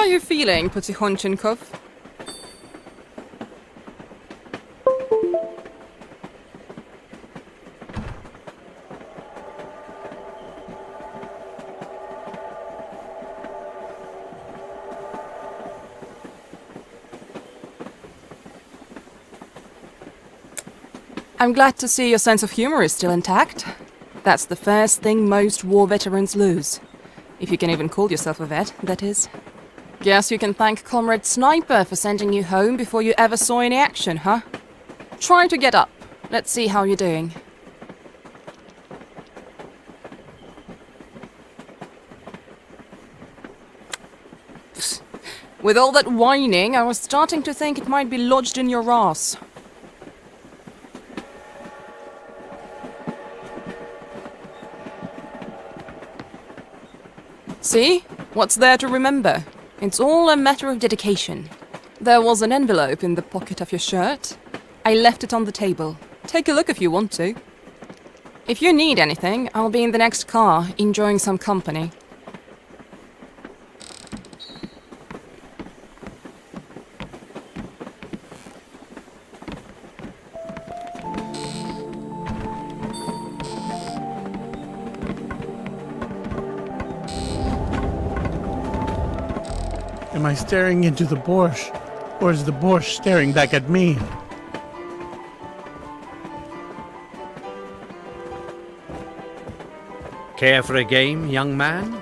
are you feeling, Потихонченков? I'm glad to see your sense of humor is still intact. That's the first thing most war veterans lose. If you can even call yourself a vet, that is. Guess you can thank Comrade Sniper for sending you home before you ever saw any action, huh? Try to get up. Let's see how you're doing. With all that whining, I was starting to think it might be lodged in your ass. See? What's there to remember? It's all a matter of dedication. There was an envelope in the pocket of your shirt. I left it on the table. Take a look if you want to. If you need anything, I'll be in the next car, enjoying some company. Am I staring into the borscht, or is the borscht staring back at me? Care for a game, young man?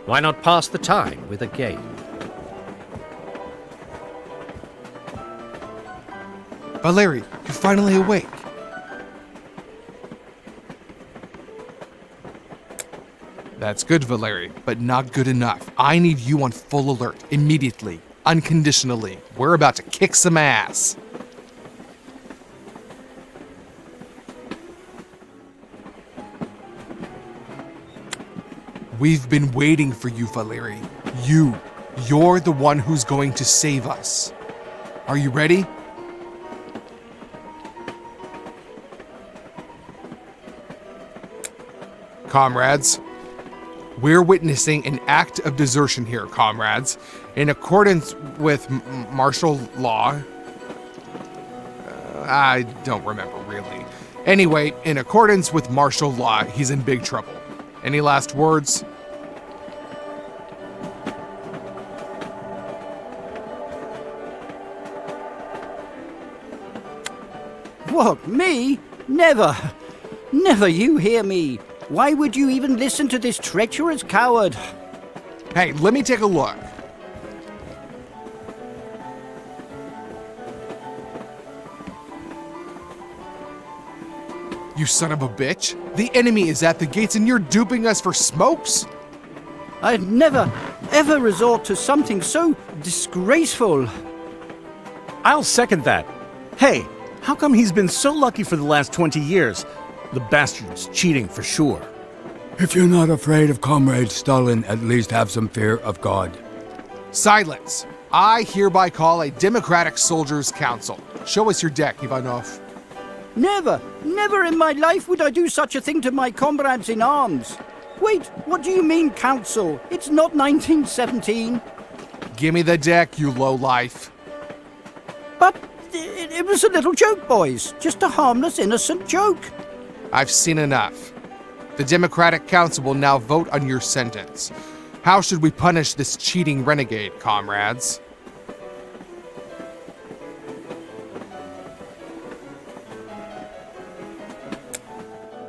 Why not pass the time with a game? Valeri, you're finally awake. That's good, Valeri, but not good enough. I need you on full alert, immediately, unconditionally. We're about to kick some ass. We've been waiting for you, Valeri. You're the one who's going to save us. Are you ready? Comrades, we're witnessing an act of desertion here, comrades. In accordance with martial law, I don't remember really. Anyway, in accordance with martial law, he's in big trouble. Any last words? What, me? Never! Never you hear me! Why would you even listen to this treacherous coward? Hey, let me take a look. You son of a bitch! The enemy is at the gates and you're duping us for smokes? I'd never, ever resort to something so disgraceful. I'll second that. Hey, how come he's been so lucky for the last 20 years? The bastard's cheating for sure. If you're not afraid of Comrade Stalin, at least have some fear of God. Silence! I hereby call a Democratic Soldiers' Council. Show us your deck, Ivanov. Never, never in my life would I do such a thing to my comrades in arms. Wait, what do you mean, council? It's not 1917. Give me the deck, you lowlife. But it was a little joke, boys. Just a harmless, innocent joke. I've seen enough. The Democratic Council will now vote on your sentence. How should we punish this cheating renegade, comrades?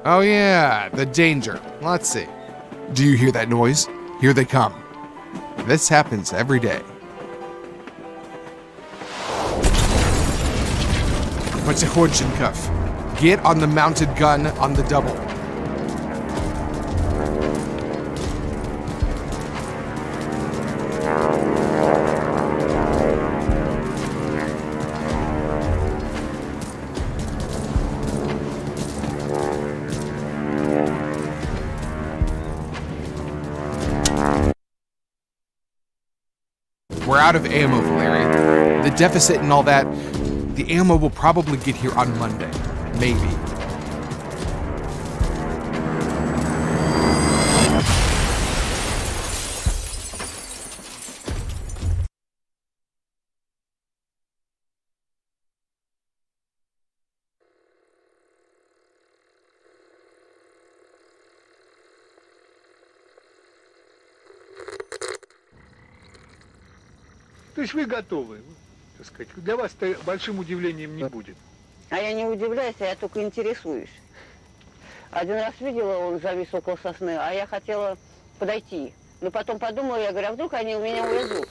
Oh yeah, the danger. Let's see. Do you hear that noise? Here they come. This happens every day. Потихонченков. Get on the mounted gun on the double. We're out of ammo, Valeri. The deficit and all that, the ammo will probably get here on Monday. Maybe. То есть вы готовы, так сказать, для вас это большим удивлением не будет. А я не удивляюсь, а я только интересуюсь. Один раз видела, он завис около сосны, а я хотела подойти. Но потом подумала, я говорю, а вдруг они у меня увезут?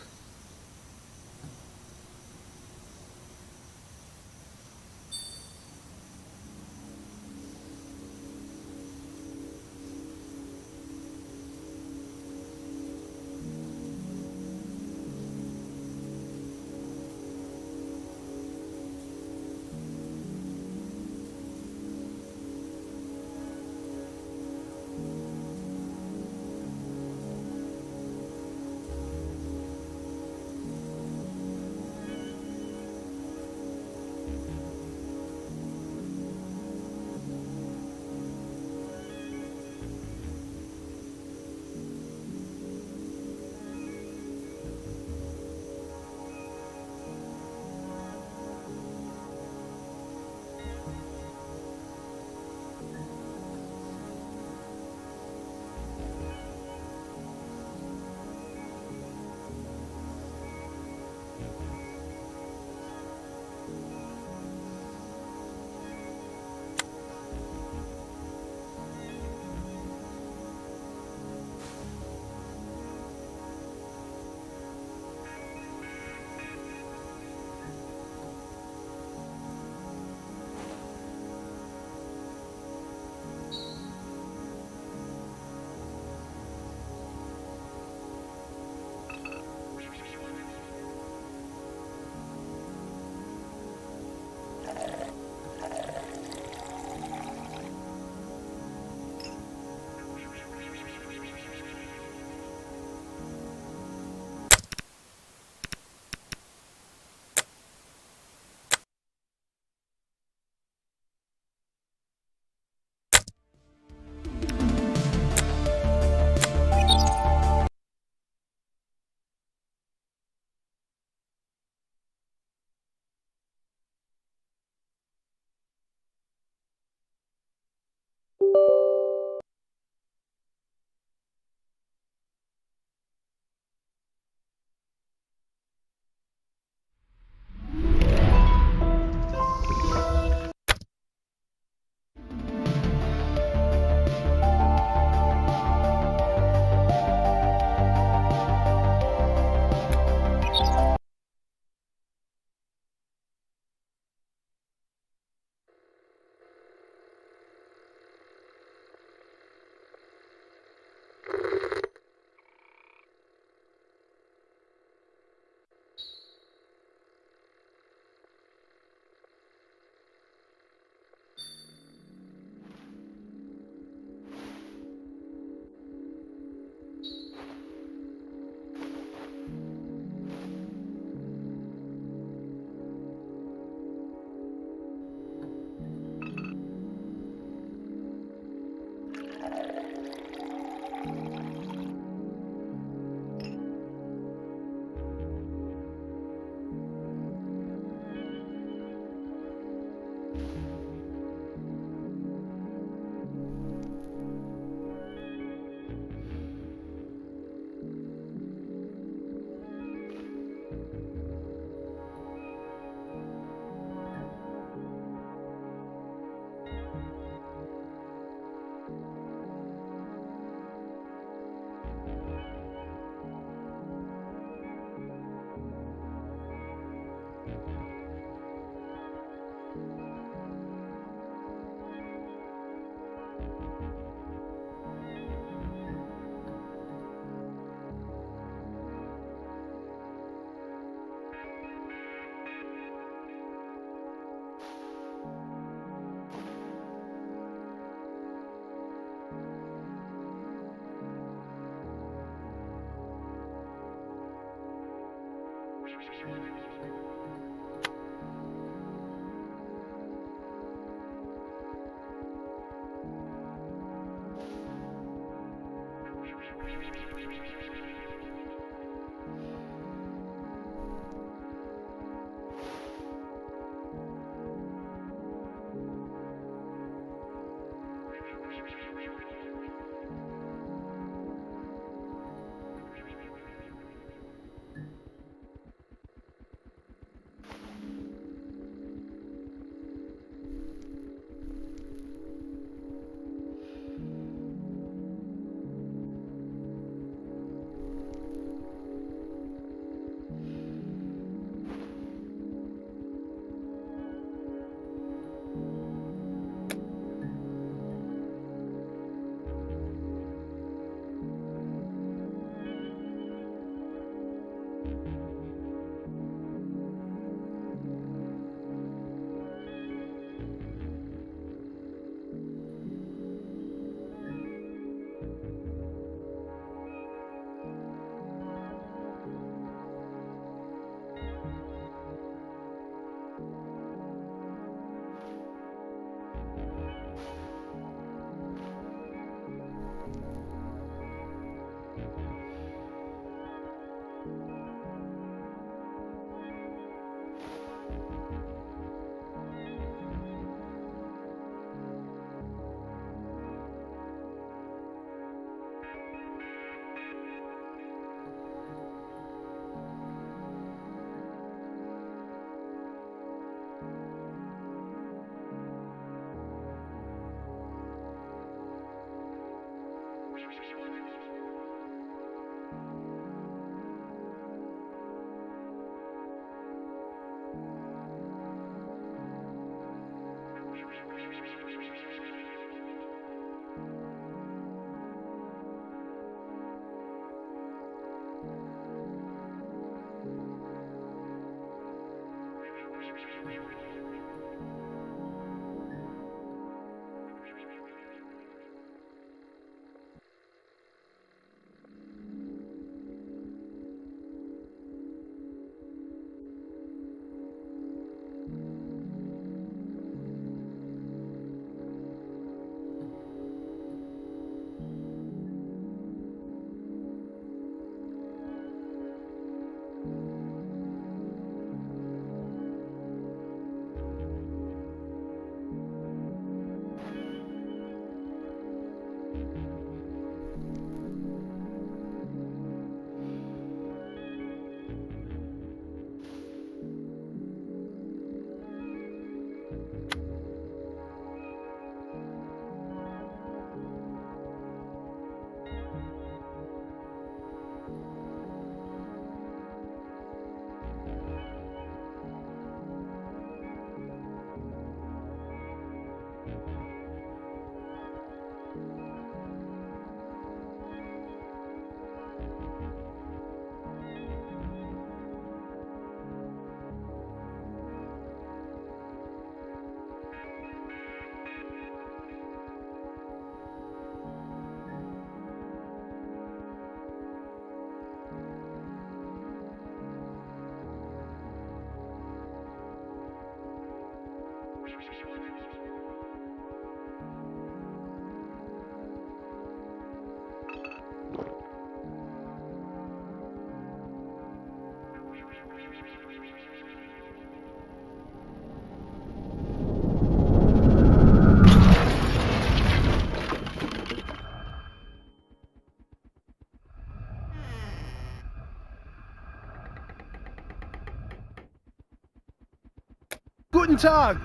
Guten Tag!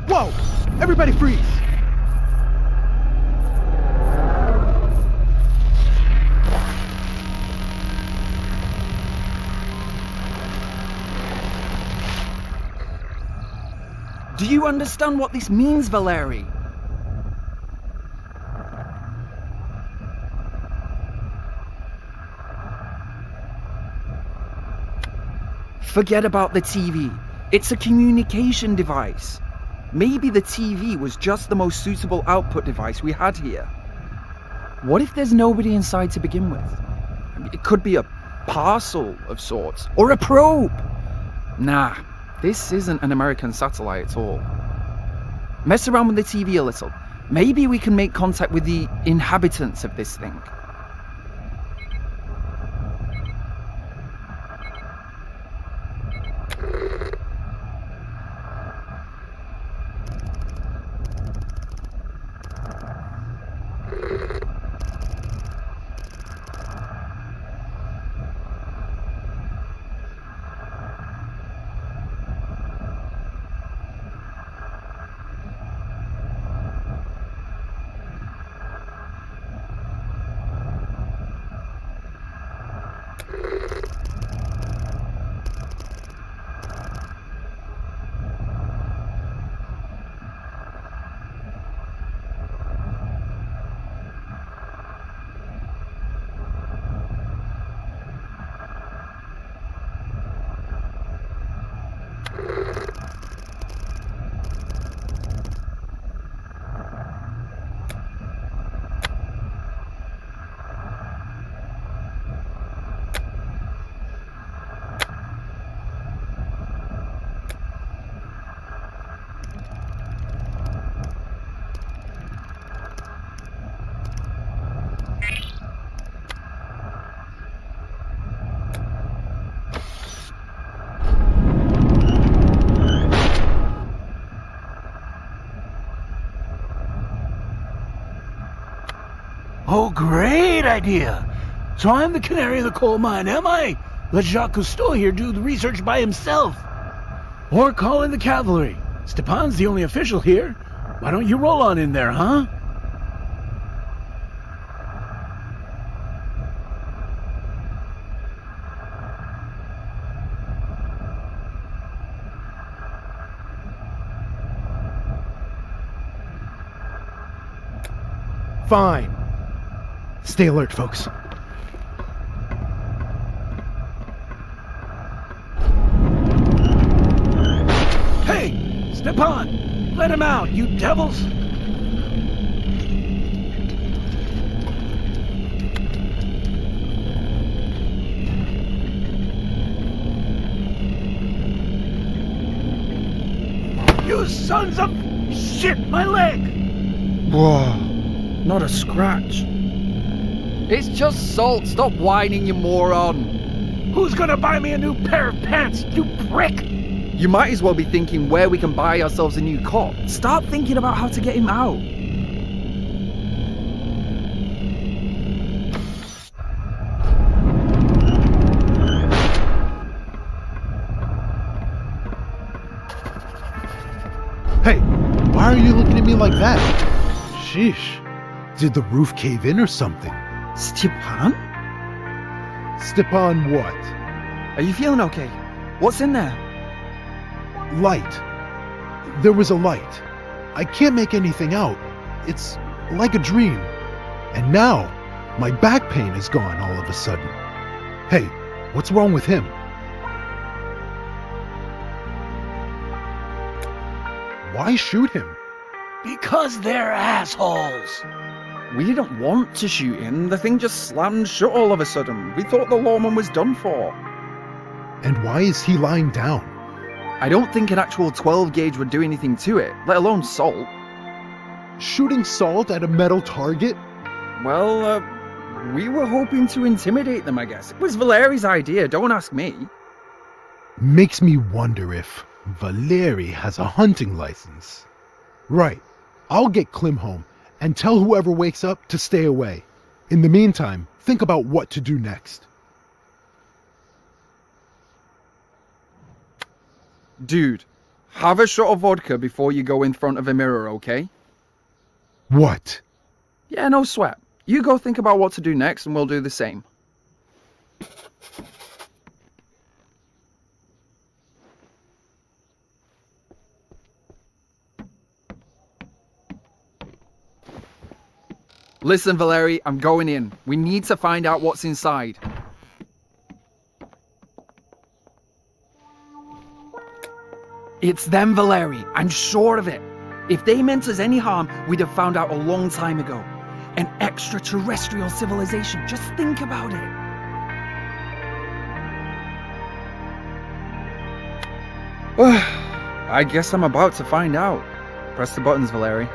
Whoa! Everybody freeze! Do you understand what this means, Valeri? Forget about the TV. It's a communication device. Maybe the TV was just the most suitable output device we had here. What if there's nobody inside to begin with? It could be a parcel of sorts, or a probe. Nah, this isn't an American satellite at all. Mess around with the TV a little. Maybe we can make contact with the inhabitants of this thing. Oh, great idea. So I'm the canary in the coal mine, am I? Let Jacques Cousteau here do the research by himself. Or call in the cavalry. Stepan's the only official here. Why don't you roll on in there, huh? Fine. Stay alert, folks. Hey, Stepan! Let him out, you devils! You sons of shit, my leg! Whoa, not a scratch. It's just salt. Stop whining, you moron. Who's gonna buy me a new pair of pants, you prick? You might as well be thinking where we can buy ourselves a new cop. Start thinking about how to get him out. Hey, why are you looking at me like that? Sheesh. Did the roof cave in or something? Stepan? Stepan what? Are you feeling okay? What's in there? Light. There was a light. I can't make anything out. It's like a dream. And now, my back pain is gone all of a sudden. Hey, what's wrong with him? Why shoot him? Because they're assholes. We didn't want to shoot him. The thing just slammed shut all of a sudden. We thought the lawman was done for. And why is he lying down? I don't think an actual 12 gauge would do anything to it, let alone salt. Shooting salt at a metal target? Well, we were hoping to intimidate them, I guess. It was Valeri's idea, don't ask me. Makes me wonder if Valeri has a hunting license. Right. I'll get Klim home and tell whoever wakes up to stay away. In the meantime, think about what to do next. Dude, have a shot of vodka before you go in front of a mirror, okay? What? Yeah, no sweat. You go think about what to do next and we'll do the same. Listen, Valeri, I'm going in. We need to find out what's inside. It's them, Valeri. I'm sure of it. If they meant us any harm, we'd have found out a long time ago. An extraterrestrial civilization. Just think about it. I guess I'm about to find out. Press the buttons, Valeri.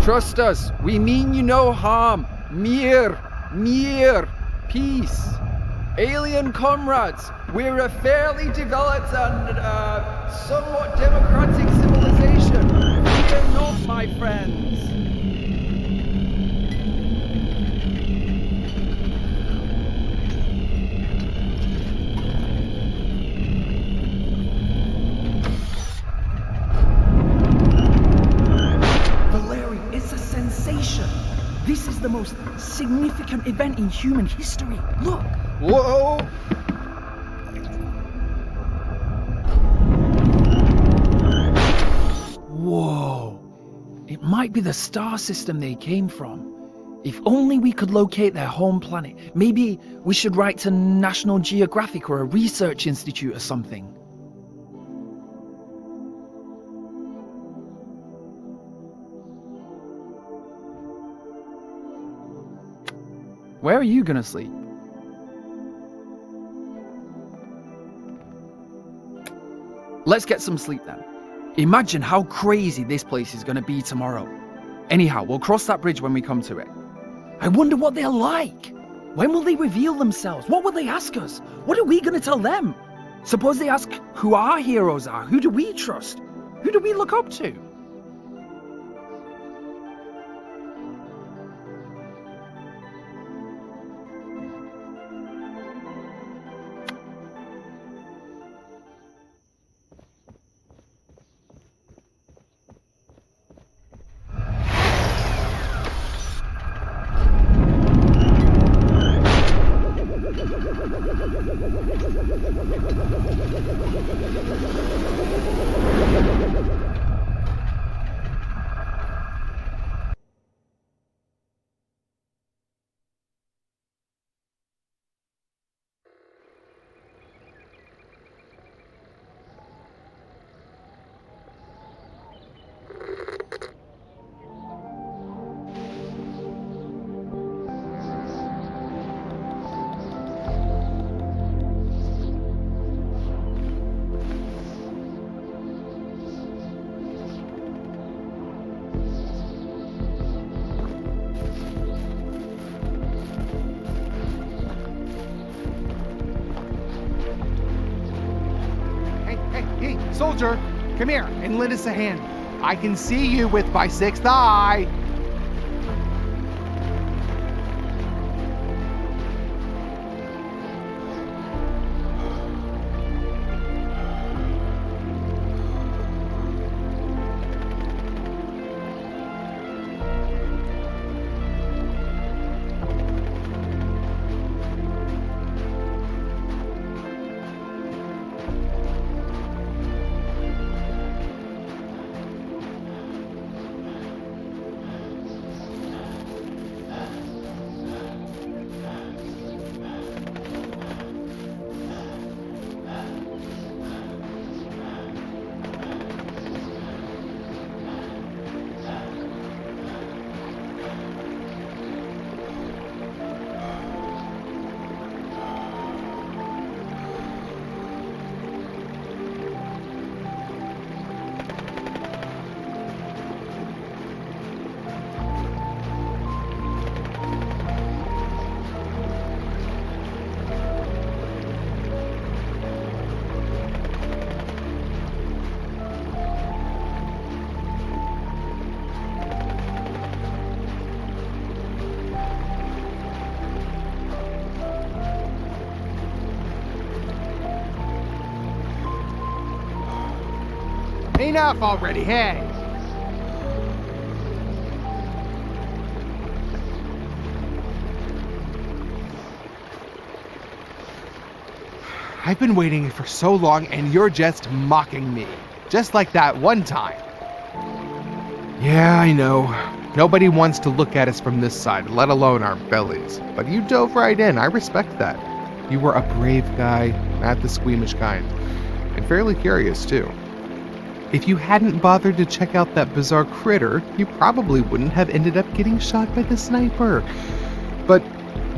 Trust us, we mean you no harm. Mir, peace. Alien comrades, we're a fairly developed and somewhat democratic civilization. Fear not, my friends. This is the most significant event in human history. Look! Whoa! Whoa! It might be the star system they came from. If only we could locate their home planet. Maybe we should write to National Geographic or a research institute or something. Where are you gonna sleep? Let's get some sleep then. Imagine how crazy this place is gonna be tomorrow. Anyhow, we'll cross that bridge when we come to it. I wonder what they're like. When will they reveal themselves? What will they ask us? What are we gonna tell them? Suppose they ask who our heroes are. Who do we trust? Who do we look up to? Hey, soldier, come here and lend us a hand. I can see you with my sixth eye. Enough already, hey! I've been waiting for so long and you're just mocking me. Just like that one time. Yeah, I know. Nobody wants to look at us from this side, let alone our bellies. But you dove right in. I respect that. You were a brave guy, not the squeamish kind. And fairly curious, too. If you hadn't bothered to check out that bizarre critter, you probably wouldn't have ended up getting shot by the sniper. But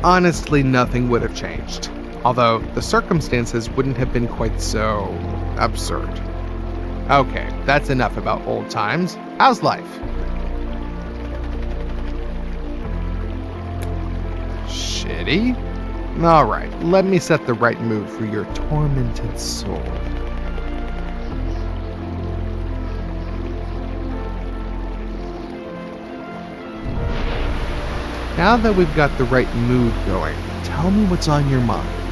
honestly, nothing would have changed. Although the circumstances wouldn't have been quite so absurd. Okay, that's enough about old times. How's life? Shitty? Alright, let me set the right mood for your tormented soul. Now that we've got the right mood going, tell me what's on your mind.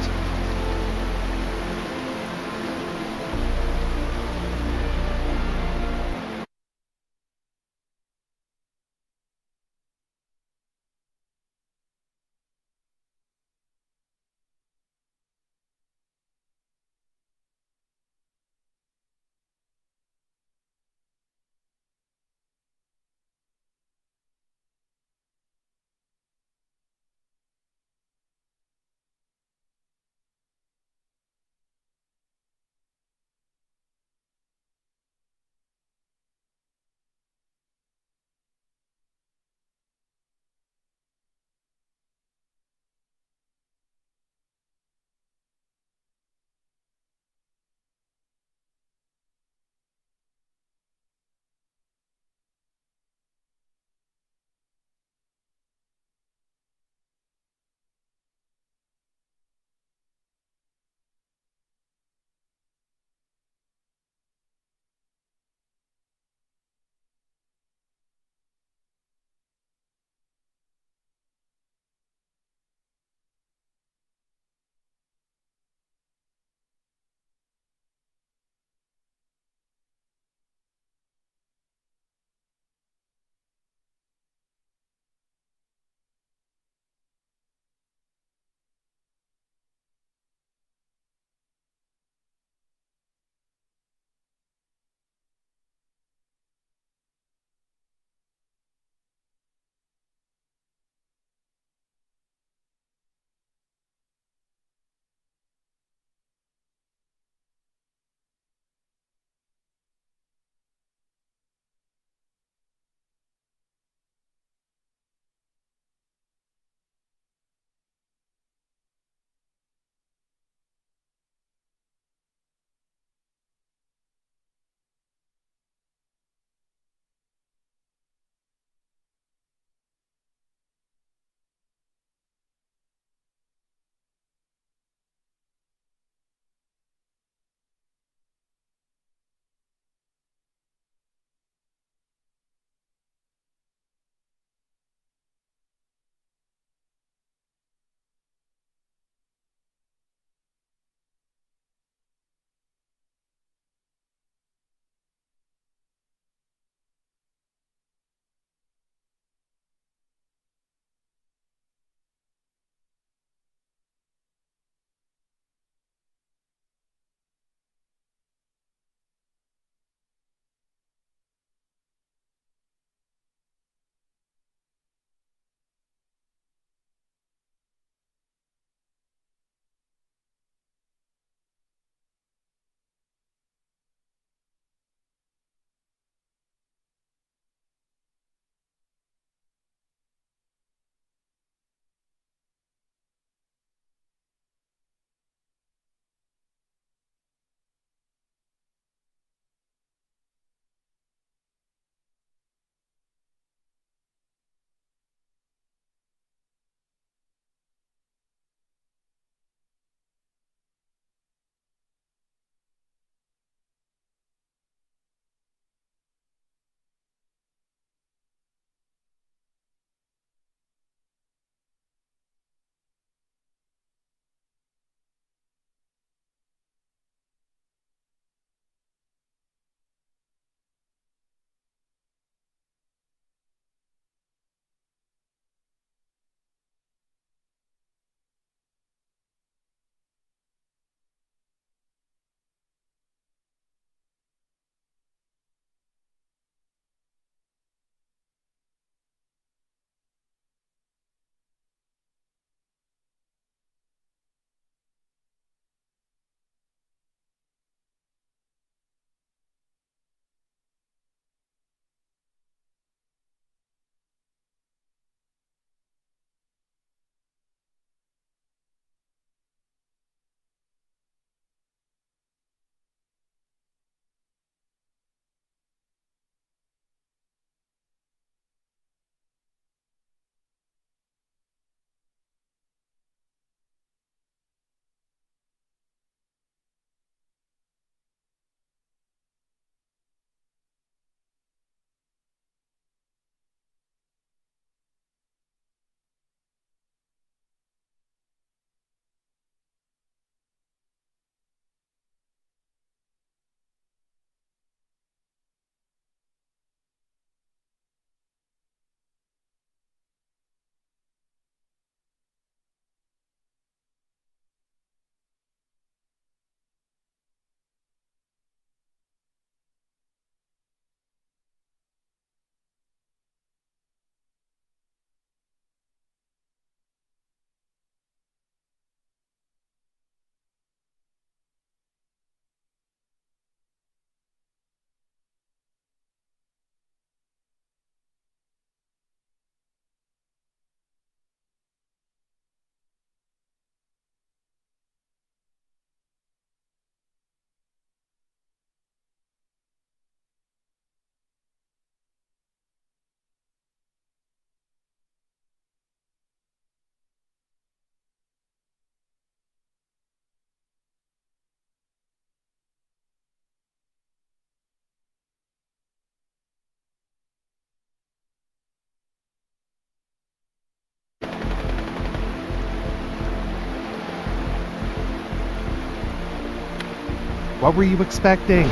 What were you expecting?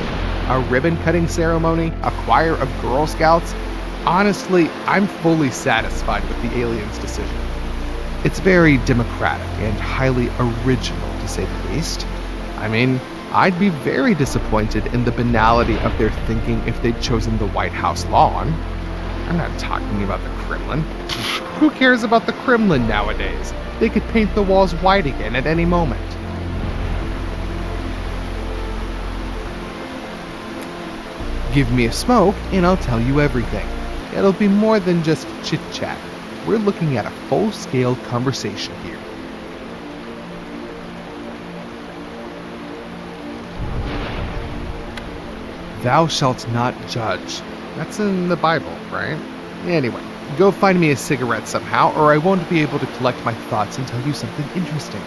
A ribbon-cutting ceremony? A choir of Girl Scouts? Honestly, I'm fully satisfied with the aliens' decision. It's very democratic and highly original, to say the least. I mean, I'd be very disappointed in the banality of their thinking if they'd chosen the White House lawn. I'm not talking about the Kremlin. Who cares about the Kremlin nowadays? They could paint the walls white again at any moment. Give me a smoke and I'll tell you everything. It'll be more than just chit-chat. We're looking at a full-scale conversation here. Thou shalt not judge. That's in the Bible, right? Anyway, go find me a cigarette somehow, or I won't be able to collect my thoughts and tell you something interesting.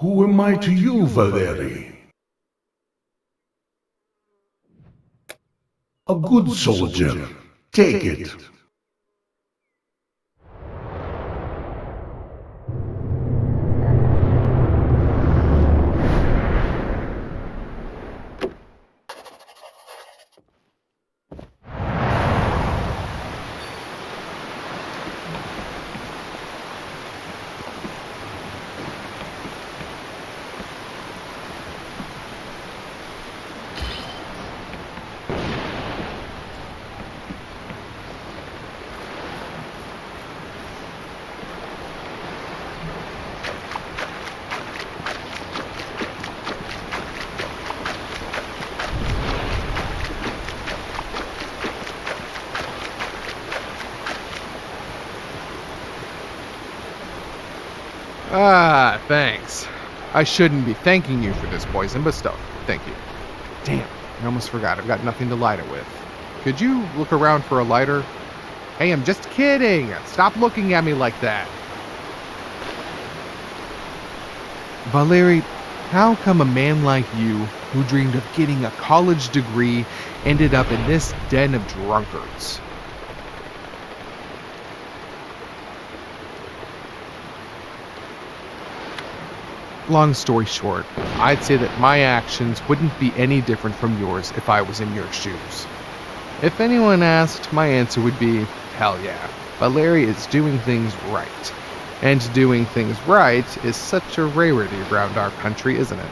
Who am I to you, Valery? A good soldier. Take it. Ah, thanks. I shouldn't be thanking you for this poison, but still, thank you. Damn, I almost forgot. I've got nothing to light it with. Could you look around for a lighter? Hey, I'm just kidding. Stop looking at me like that. Valery, how come a man like you, who dreamed of getting a college degree, ended up in this den of drunkards? Long story short, I'd say that my actions wouldn't be any different from yours if I was in your shoes. If anyone asked, my answer would be, hell yeah, Valery is doing things right. And doing things right is such a rarity around our country, isn't it?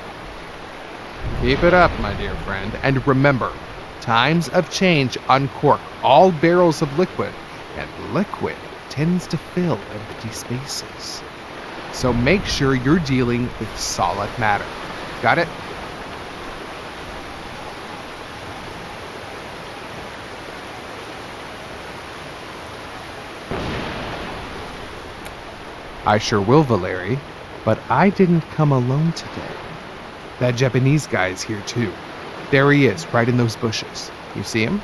Keep it up, my dear friend, and remember, times of change uncork all barrels of liquid, and liquid tends to fill empty spaces. So make sure you're dealing with solid matter. Got it? I sure will, Valery, but I didn't come alone today. That Japanese guy is here too. There he is, right in those bushes. You see him?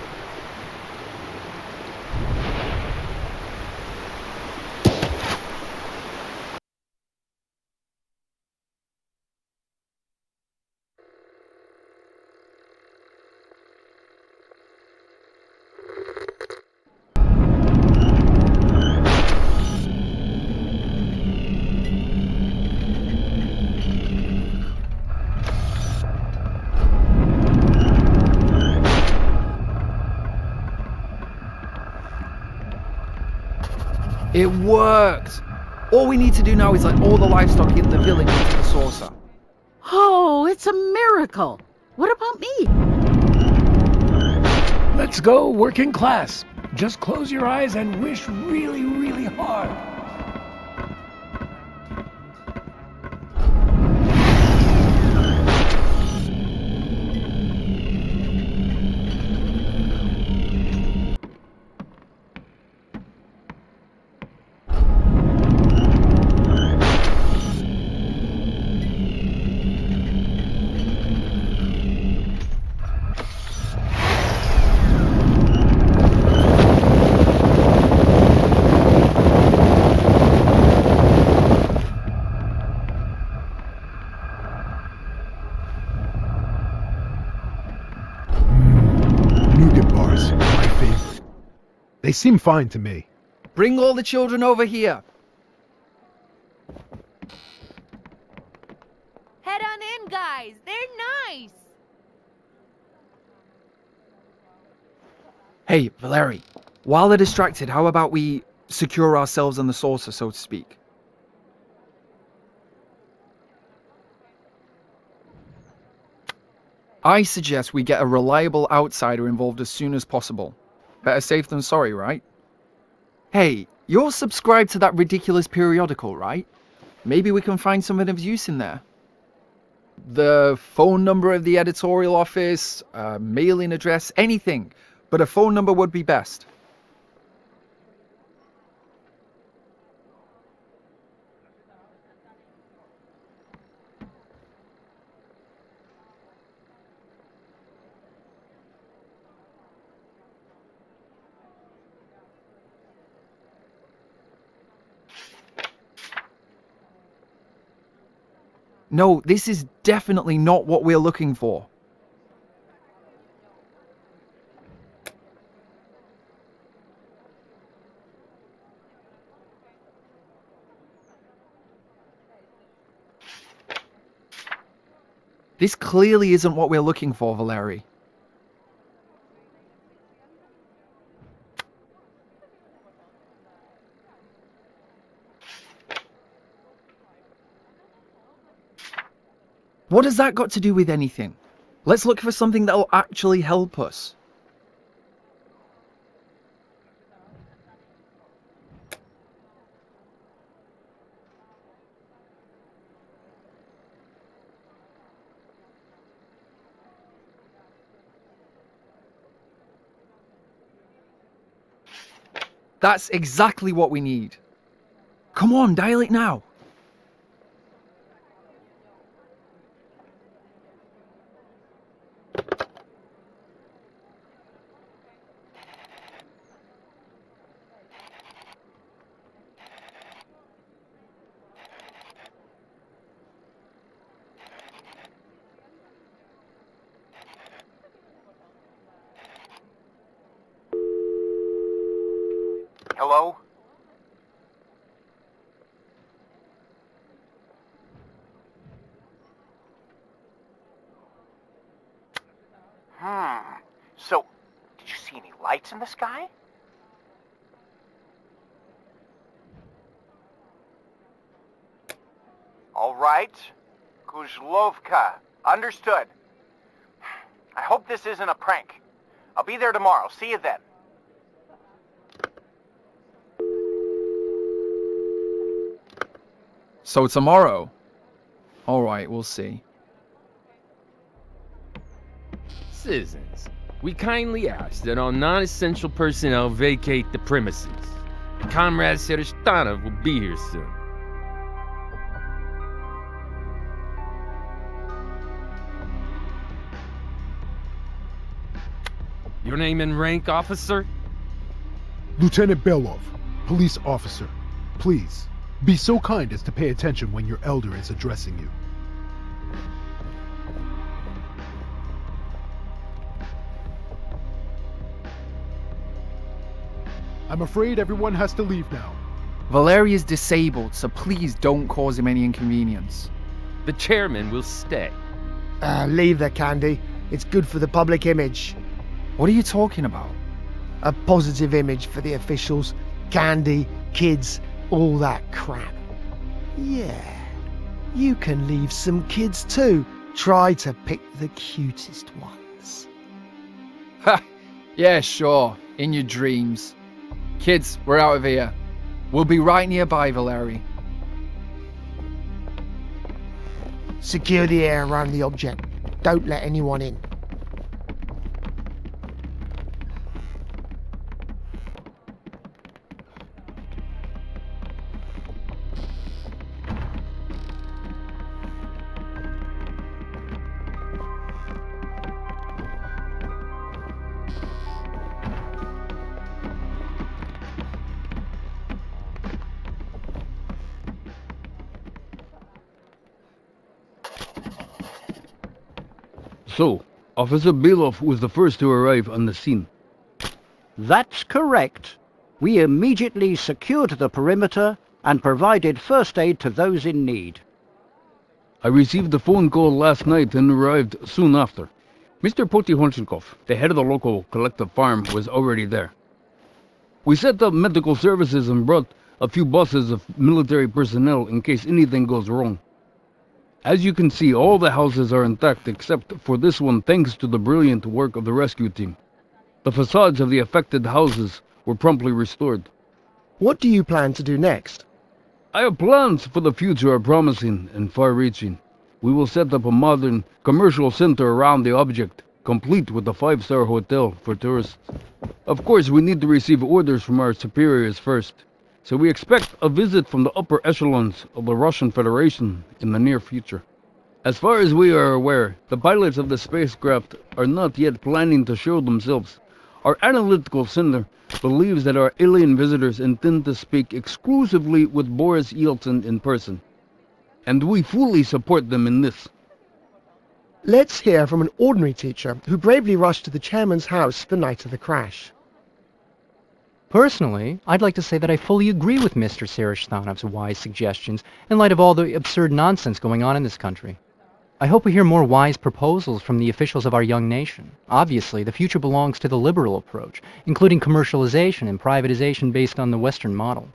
It worked! All we need to do now is let all the livestock in the village into the saucer. Oh, it's a miracle. What about me? Let's go, working class. Just close your eyes and wish really, really hard. Nougat bars, my favorite. They seem fine to me. Bring all the children over here. Head on in, guys. They're nice. Hey, Valery, while they're distracted, how about we secure ourselves in the saucer, so to speak? I suggest we get a reliable outsider involved as soon as possible. Better safe than sorry, right? Hey, you're subscribed to that ridiculous periodical, right? Maybe we can find something of use in there. The phone number of the editorial office, mailing address, anything. But a phone number would be best. No, this is definitely not what we're looking for. This clearly isn't what we're looking for, Valery. What has that got to do with anything? Let's look for something that'll actually help us. That's exactly what we need. Come on, dial it now. Hello? So, did you see any lights in the sky? All right. Kужлевka. Understood. I hope this isn't a prank. I'll be there tomorrow. See you then. So tomorrow? Alright, we'll see. Citizens, we kindly ask that all non-essential personnel vacate the premises. Comrade Serishtanov will be here soon. Your name and rank, officer? Lieutenant Belov, police officer. Please, be so kind as to pay attention when your elder is addressing you. I'm afraid everyone has to leave now. Valery is disabled, so please don't cause him any inconvenience. The chairman will stay. Leave the candy. It's good for the public image. What are you talking about? A positive image for the officials. Candy, kids, all that crap. Yeah, you can leave some kids too. Try to pick the cutest ones. Ha! Yeah, sure. In your dreams. Kids, we're out of here. We'll be right nearby, Valery. Secure the air around the object. Don't let anyone in. So, Officer Belov was the first to arrive on the scene. That's correct. We immediately secured the perimeter and provided first aid to those in need. I received a phone call last night and arrived soon after. Mr. Potyhonchikov, the head of the local collective farm, was already there. We set up medical services and brought a few buses of military personnel in case anything goes wrong. As you can see, all the houses are intact except for this one thanks to the brilliant work of the rescue team. The facades of the affected houses were promptly restored. What do you plan to do next? Our plans for the future are promising and far-reaching. We will set up a modern commercial center around the object, complete with a 5-star hotel for tourists. Of course, we need to receive orders from our superiors first, so we expect a visit from the upper echelons of the Russian Federation in the near future. As far as we are aware, the pilots of the spacecraft are not yet planning to show themselves. Our analytical center believes that our alien visitors intend to speak exclusively with Boris Yeltsin in person. and we fully support them in this. Let's hear from an ordinary teacher who bravely rushed to the chairman's house the night of the crash. Personally, I'd like to say that I fully agree with Mr. Sereshtanov's wise suggestions in light of all the absurd nonsense going on in this country. I hope we hear more wise proposals from the officials of our young nation. Obviously, the future belongs to the liberal approach, including commercialization and privatization based on the Western model.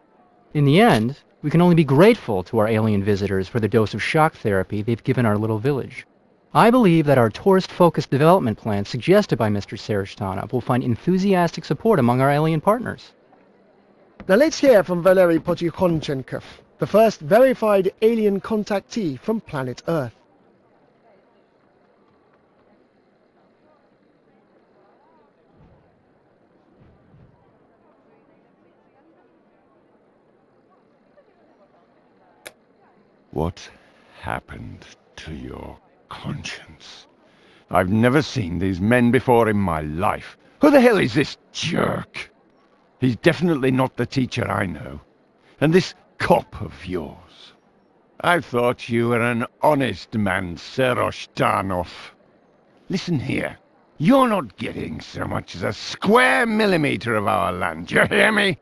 In the end, we can only be grateful to our alien visitors for the dose of shock therapy they've given our little village. I believe that our tourist-focused development plan suggested by Mr. Sereshtanov will find enthusiastic support among our alien partners. Now let's hear from Valery Potyukhonchenko, the first verified alien contactee from planet Earth. What happened to your conscience? I've never seen these men before in my life. Who the hell is this jerk? He's definitely not the teacher I know. And this cop of yours. I thought you were an honest man, Sereshtanov. Listen here. You're not getting so much as a square millimeter of our land, you hear me?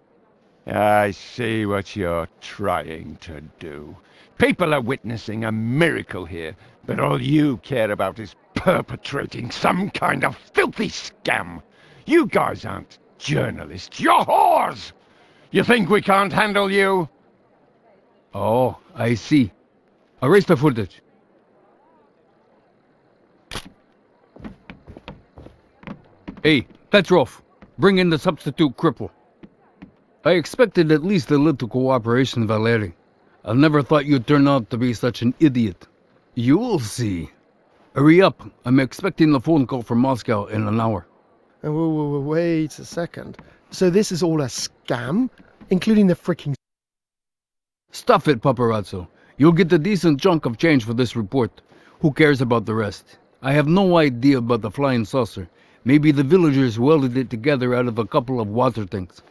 I see what you're trying to do. People are witnessing a miracle here, but all you care about is perpetrating some kind of filthy scam. You guys aren't journalists, you're whores! You think we can't handle you? Oh, I see. Erase the footage. Hey, Petrov, bring in the substitute cripple. I expected at least a little cooperation, Valery. I never thought you'd turn out to be such an idiot. You'll see. Hurry up. I'm expecting a phone call from Moscow in an hour. Wait a second. So this is all a scam? Including the freaking... Stuff it, paparazzo. You'll get a decent chunk of change for this report. Who cares about the rest? I have no idea about the flying saucer. Maybe the villagers welded it together out of a couple of water tanks.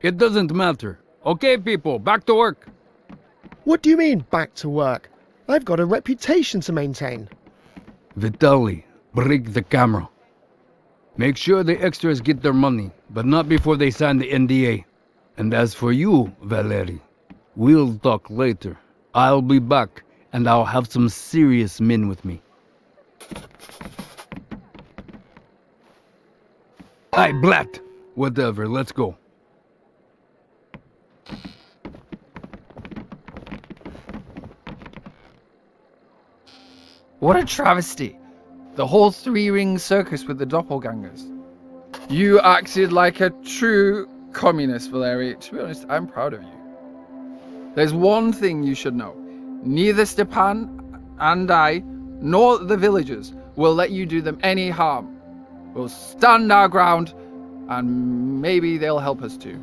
It doesn't matter. Okay, people, back to work. What do you mean, back to work? I've got a reputation to maintain. Vitaly, break the camera. Make sure the extras get their money, but not before they sign the NDA. And as for you, Valery, we'll talk later. I'll be back, and I'll have some serious men with me. Aye, Blatt. Whatever, let's go. What a travesty. The whole three-ring circus with the doppelgangers. You acted like a true communist, Valery. To be honest, I'm proud of you. There's one thing you should know. Neither Stepan and I, nor the villagers, will let you do them any harm. We'll stand our ground, and maybe they'll help us too.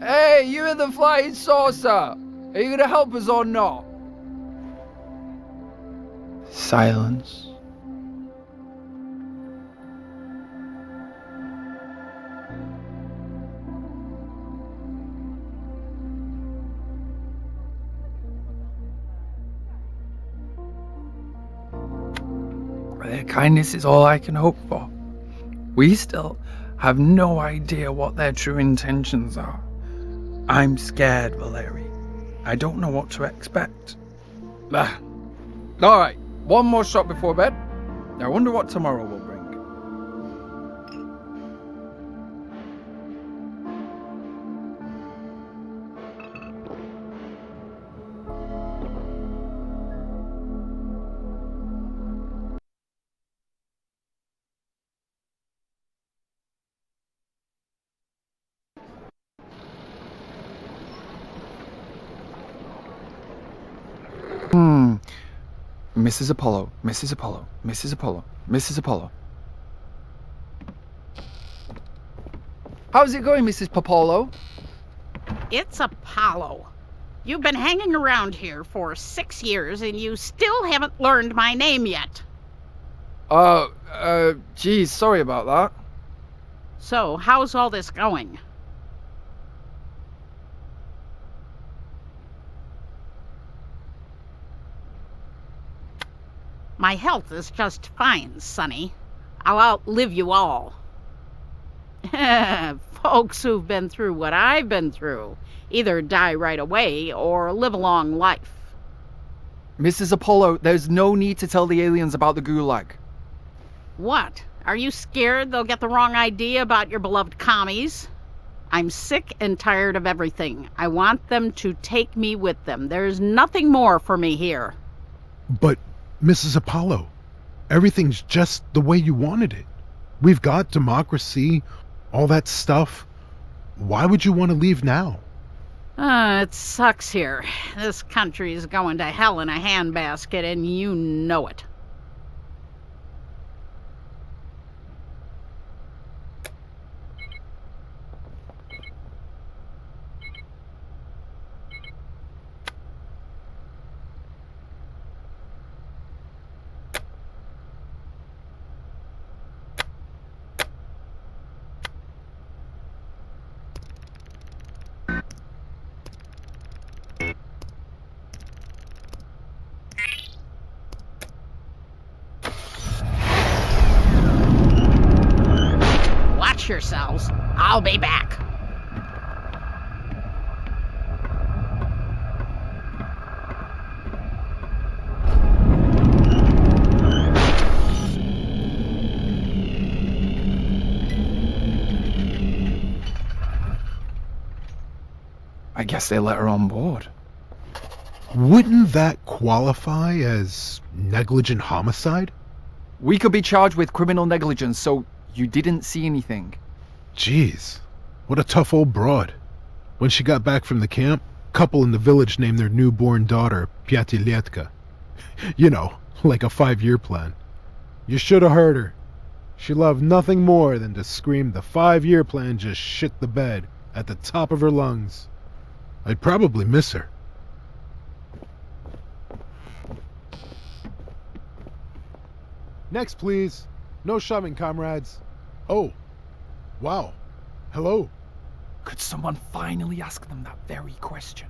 Hey, you in the flying saucer! Are you gonna help us or not? Silence. Their kindness is all I can hope for. We still have no idea what their true intentions are. I'm scared, Valery. I don't know what to expect. Alright, one more shot before bed. I wonder what tomorrow will bring. Mrs. Apollo, Mrs. Apollo, Mrs. Apollo, Mrs. Apollo. How's it going, Mrs. Popolo? It's Apollo. You've been hanging around here for 6 years and you still haven't learned my name yet. Geez, sorry about that. So, how's all this going? My health is just fine, Sonny. I'll outlive you all. Folks who've been through what I've been through either die right away or live a long life. Mrs. Apollo, there's no need to tell the aliens about the gulag. What? Are you scared they'll get the wrong idea about your beloved commies? I'm sick and tired of everything. I want them to take me with them. There's nothing more for me here. But, Mrs. Apollo, everything's just the way you wanted it. We've got democracy, all that stuff. Why would you want to leave now? It sucks here. This country's going to hell in a handbasket, and you know it. Watch yourselves. I'll be back. I guess they let her on board. Wouldn't that qualify as negligent homicide? We could be charged with criminal negligence, so you didn't see anything. Jeez, what a tough old broad. When she got back from the camp, a couple in the village named their newborn daughter KUJLEVKA. You know, like a 5-year plan. You should have heard her. She loved nothing more than to scream the 5-year plan just shit the bed at the top of her lungs. I'd probably miss her. Next, please. No shoving, comrades. Oh. Wow. Hello. Could someone finally ask them that very question?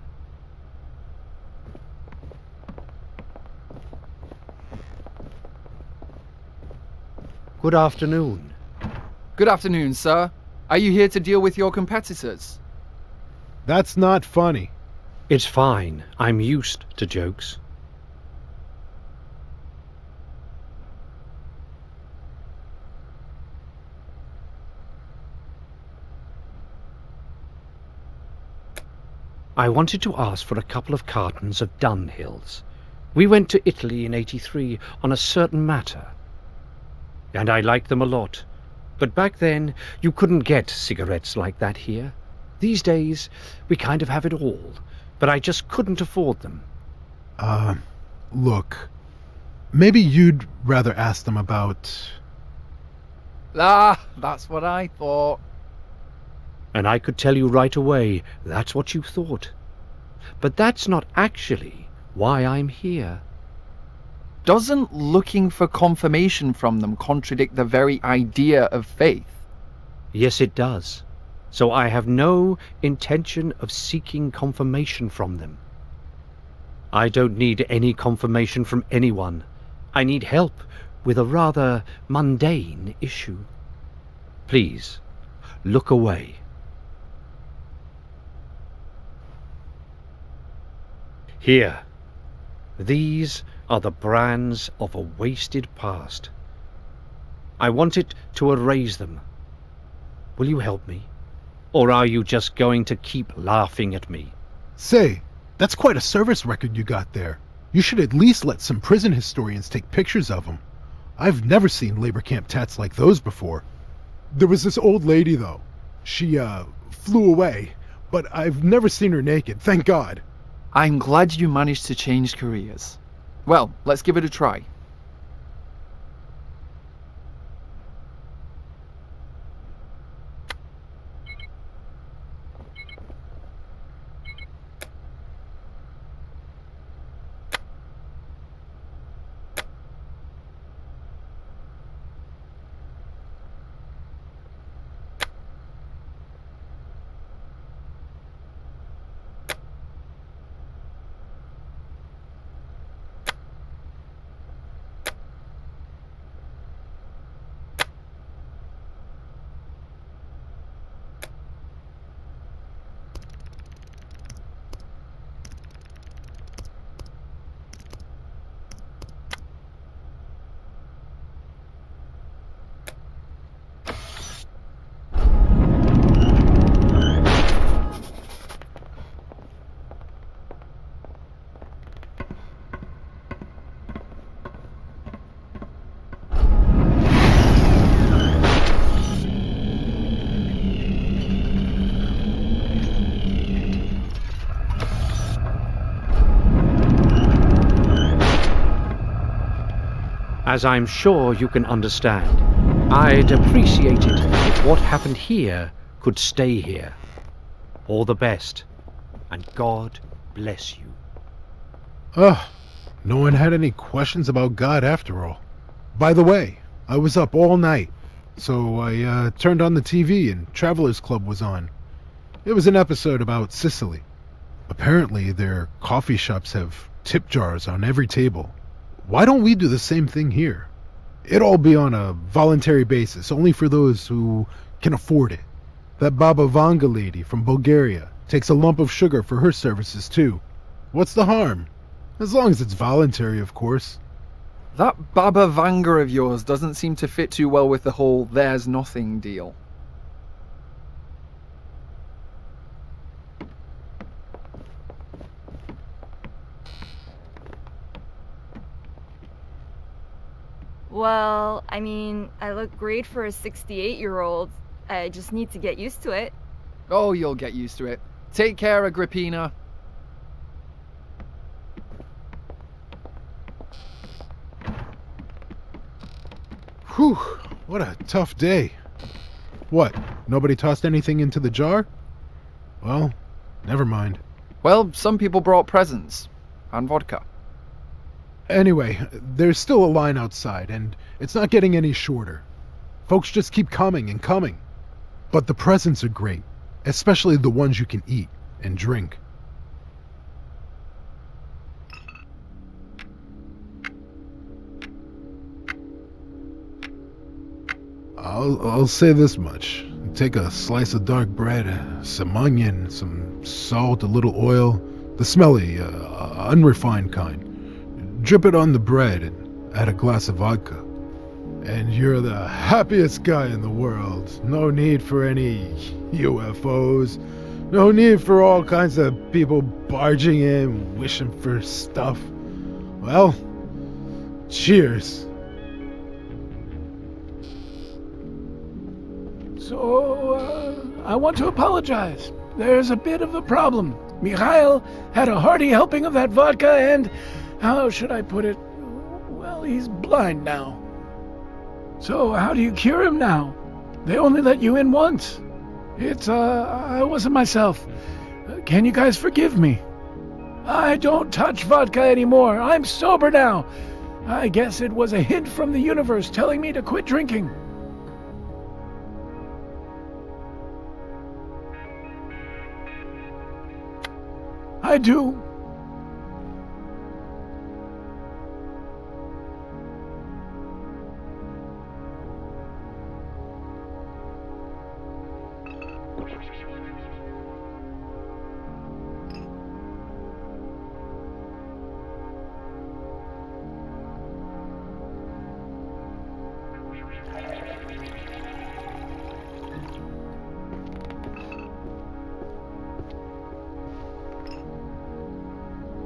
Good afternoon. Good afternoon, sir. Are you here to deal with your competitors? That's not funny. It's fine. I'm used to jokes. I wanted to ask for a couple of cartons of Dunhills. We went to Italy in '83 on a certain matter, and I liked them a lot. But back then, you couldn't get cigarettes like that here. These days, we kind of have it all, but I just couldn't afford them. Look, maybe you'd rather ask them about... Ah, that's what I thought. And I could tell you right away, that's what you thought. But that's not actually why I'm here. Doesn't looking for confirmation from them contradict the very idea of faith? Yes, it does. So I have no intention of seeking confirmation from them. I don't need any confirmation from anyone. I need help with a rather mundane issue. Please, look away. Here, these are the brands of a wasted past. I wanted to erase them. Will you help me? Or are you just going to keep laughing at me? Say, that's quite a service record you got there. You should at least let some prison historians take pictures of them. I've never seen labor camp tats like those before. There was this old lady, though. She, flew away, but I've never seen her naked, thank God. I'm glad you managed to change careers. Well, let's give it a try. As I'm sure you can understand, I'd appreciate it if what happened here could stay here. All the best, and God bless you. Ugh, no one had any questions about God after all. By the way, I was up all night, so I turned on the TV and Travelers Club was on. It was an episode about Sicily. Apparently, their coffee shops have tip jars on every table. Why don't we do the same thing here? It'd all be on a voluntary basis, only for those who can afford it. That Baba Vanga lady from Bulgaria takes a lump of sugar for her services too. What's the harm? As long as it's voluntary, of course. That Baba Vanga of yours doesn't seem to fit too well with the whole there's nothing deal. Well, I mean, I look great for a 68-year-old. I just need to get used to it. Oh, you'll get used to it. Take care, Agrippina. Whew, what a tough day. What, nobody tossed anything into the jar? Well, never mind. Well, some people brought presents. And vodka. Anyway, there's still a line outside, and it's not getting any shorter. Folks just keep coming and coming. But the presents are great, especially the ones you can eat and drink. I'll say this much. Take a slice of dark bread, some onion, some salt, a little oil, the smelly, unrefined kind. Drip it on the bread and add a glass of vodka. And you're the happiest guy in the world. No need for any UFOs. No need for all kinds of people barging in, wishing for stuff. Well, cheers. So, I want to apologize. There's a bit of a problem. Mikhail had a hearty helping of that vodka and, how should I put it? Well, he's blind now. So, how do you cure him now? They only let you in once. I wasn't myself. Can you guys forgive me? I don't touch vodka anymore. I'm sober now. I guess it was a hint from the universe telling me to quit drinking. I do.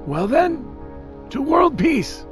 Well then, to world peace.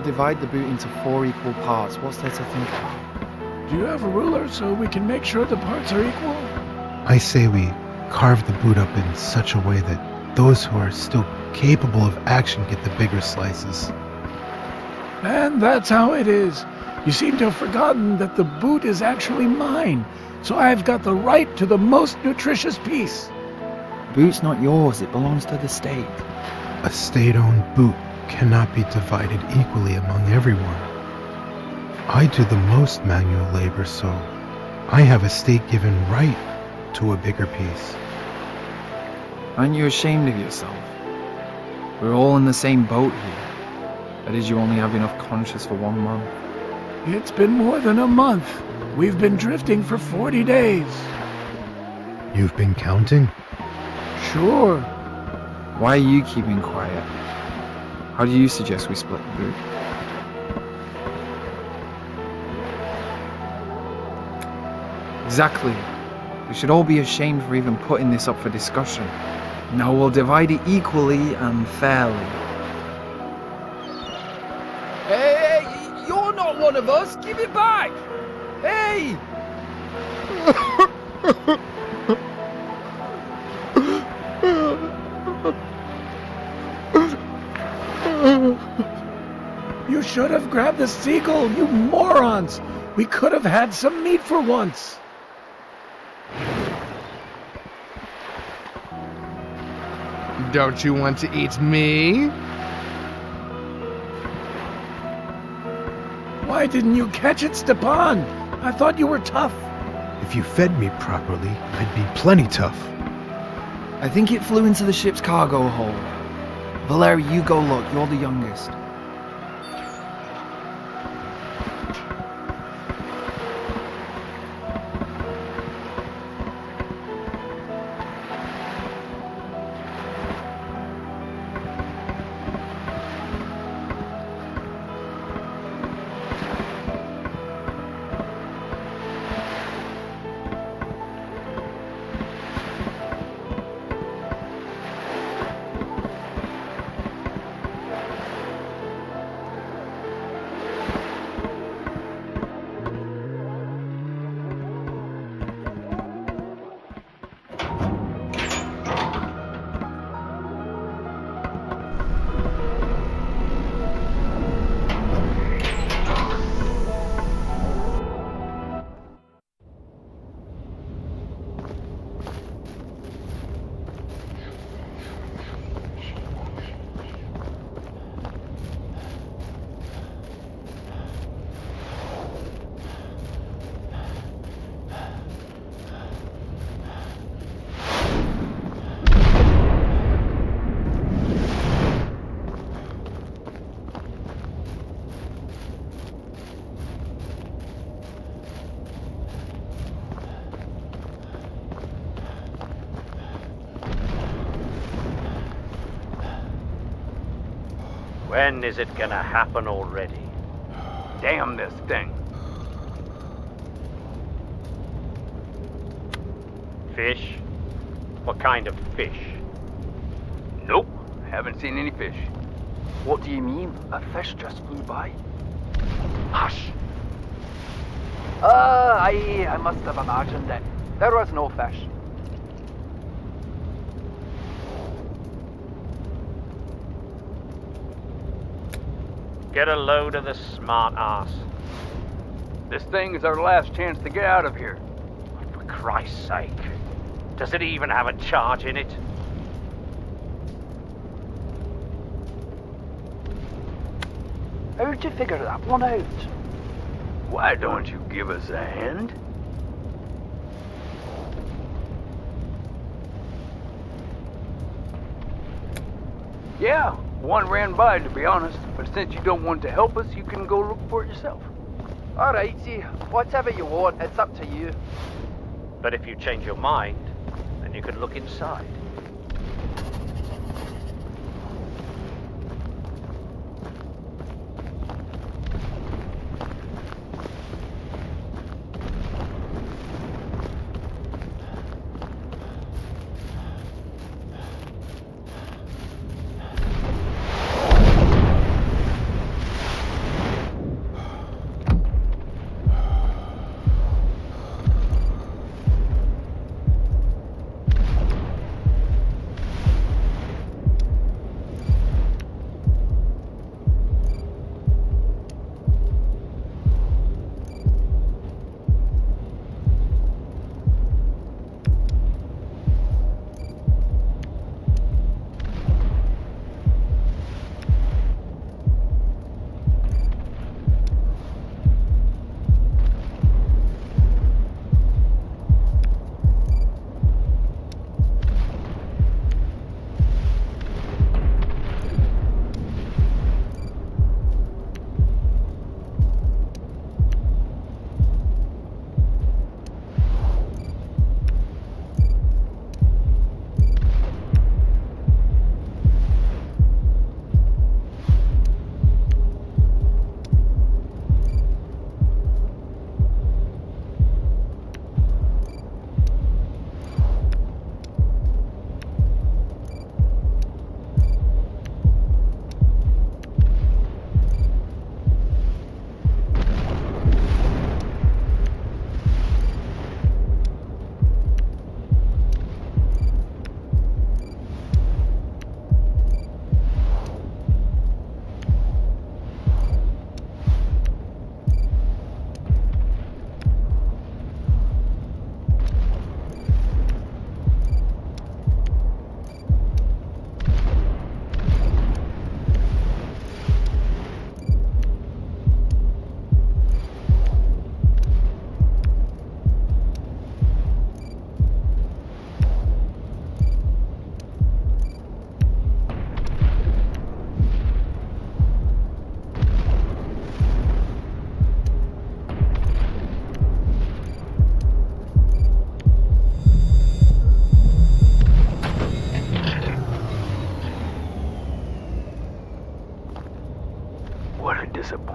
divide the boot into 4 equal parts. What's there to think about? Do you have a ruler so we can make sure the parts are equal? I say we carve the boot up in such a way that those who are still capable of action get the bigger slices. And that's how it is. You seem to have forgotten that the boot is actually mine, so I've got the right to the most nutritious piece. Boot's not yours, it belongs to the state. A state-owned boot cannot be divided equally among everyone. I do the most manual labor, so I have a state-given right to a bigger piece. Aren't you ashamed of yourself? We're all in the same boat here. That is, you only have enough conscience for 1 month. It's been more than a month. We've been drifting for 40 days. You've been counting? Sure. Why are you keeping quiet? How do you suggest we split the boot? Exactly. We should all be ashamed for even putting this up for discussion. Now we'll divide it equally and fairly. Hey, you're not one of us! Give it back! Hey! You should have grabbed the seagull, you morons! We could have had some meat for once! Don't you want to eat me? Why didn't you catch it, Stepan? I thought you were tough. If you fed me properly, I'd be plenty tough. I think it flew into the ship's cargo hold. Valeri, you go look. You're the youngest. When is it gonna happen already? Damn this thing. Fish? What kind of fish? Nope, haven't seen any fish. What do you mean? A fish just flew by? Hush. I must have imagined it. There was no fish. Get a load of the smart ass. This thing is our last chance to get out of here. For Christ's sake. Does it even have a charge in it? How'd you figure that one out? Why don't you give us a hand? Yeah, one ran by, to be honest. But since you don't want to help us, you can go look for it yourself. Alrighty, whatever you want, it's up to you. But if you change your mind, then you can look inside.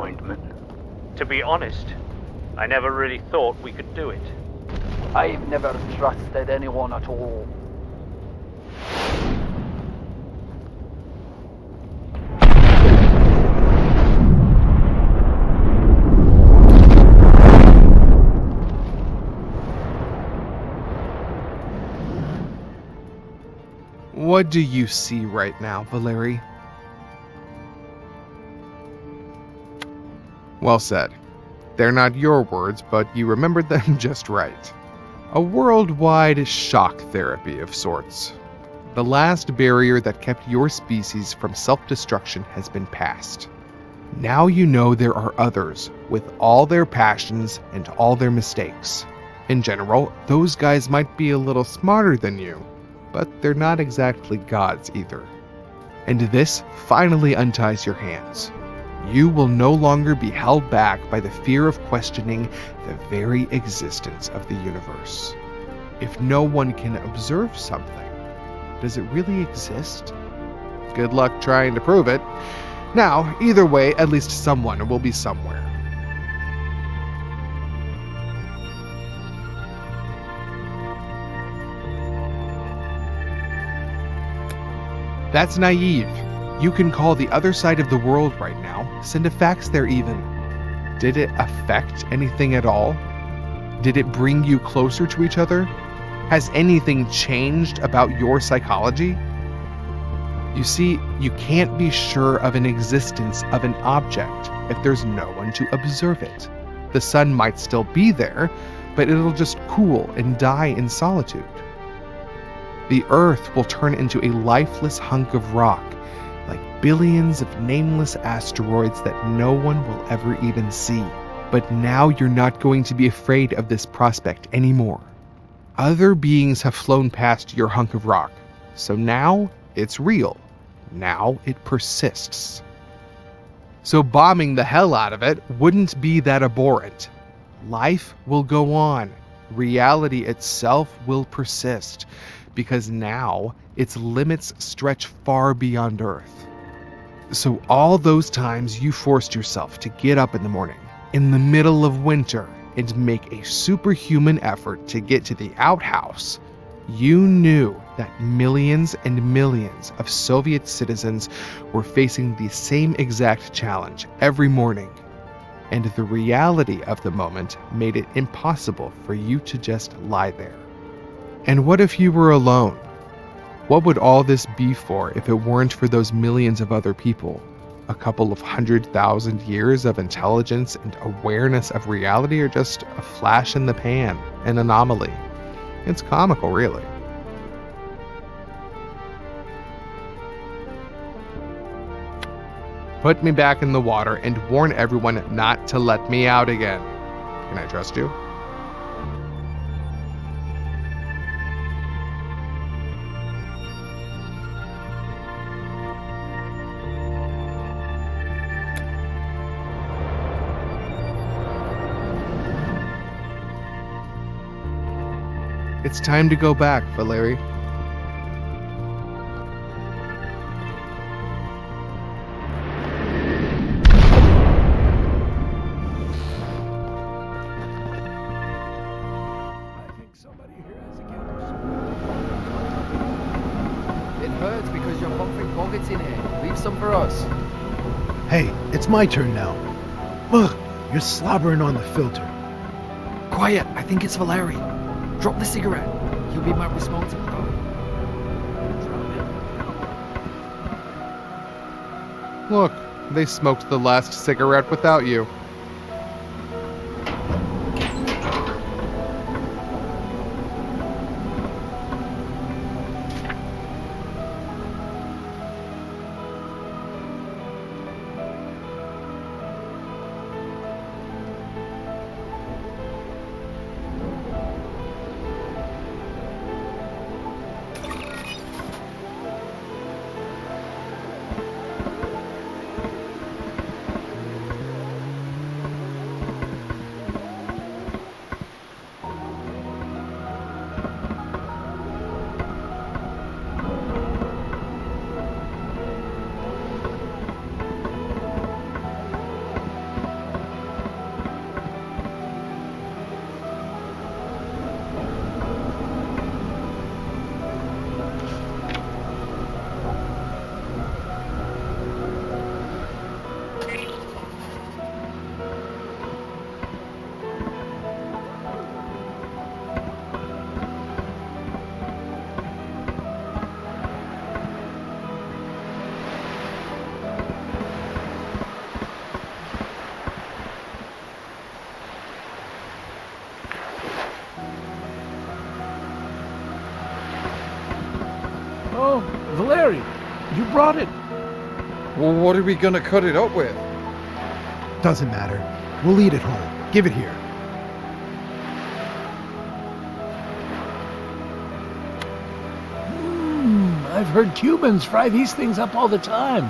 disappointment. To be honest, I never really thought we could do it. I've never trusted anyone at all. What do you see right now, Valeri? Well said. They're not your words, but you remembered them just right. A worldwide shock therapy of sorts. The last barrier that kept your species from self-destruction has been passed. Now you know there are others, with all their passions and all their mistakes. In general, those guys might be a little smarter than you, but they're not exactly gods either. And this finally unties your hands. You will no longer be held back by the fear of questioning the very existence of the universe. If no one can observe something, does it really exist? Good luck trying to prove it. Now, either way, at least someone will be somewhere. That's naive. You can call the other side of the world right now, send a fax there even. Did it affect anything at all? Did it bring you closer to each other? Has anything changed about your psychology? You see, you can't be sure of an existence of an object if there's no one to observe it. The sun might still be there, but it'll just cool and die in solitude. The Earth will turn into a lifeless hunk of rock, like billions of nameless asteroids that no one will ever even see. But now you're not going to be afraid of this prospect anymore. Other beings have flown past your hunk of rock, so now it's real. Now it persists. So bombing the hell out of it wouldn't be that abhorrent. Life will go on. Reality itself will persist, because now its limits stretch far beyond Earth. So all those times you forced yourself to get up in the morning, in the middle of winter, and make a superhuman effort to get to the outhouse, you knew that millions and millions of Soviet citizens were facing the same exact challenge every morning. And the reality of the moment made it impossible for you to just lie there. And what if you were alone? What would all this be for if it weren't for those millions of other people? A couple of 100,000 years of intelligence and awareness of reality, or just a flash in the pan, an anomaly? It's comical, really. Put me back in the water and warn everyone not to let me out again. Can I trust you? It's time to go back, Valeri. It hurts because you're pumping buckets in here. Leave some for us. Hey, it's my turn now. Ugh, you're slobbering on the filter. Quiet, I think it's Valeri. Drop the cigarette. He'll be my responsible. Look, they smoked the last cigarette without you. Valerie, you brought it. Well, what are we gonna cut it up with? Doesn't matter. We'll eat it whole. Give it here. I've heard Cubans fry these things up all the time.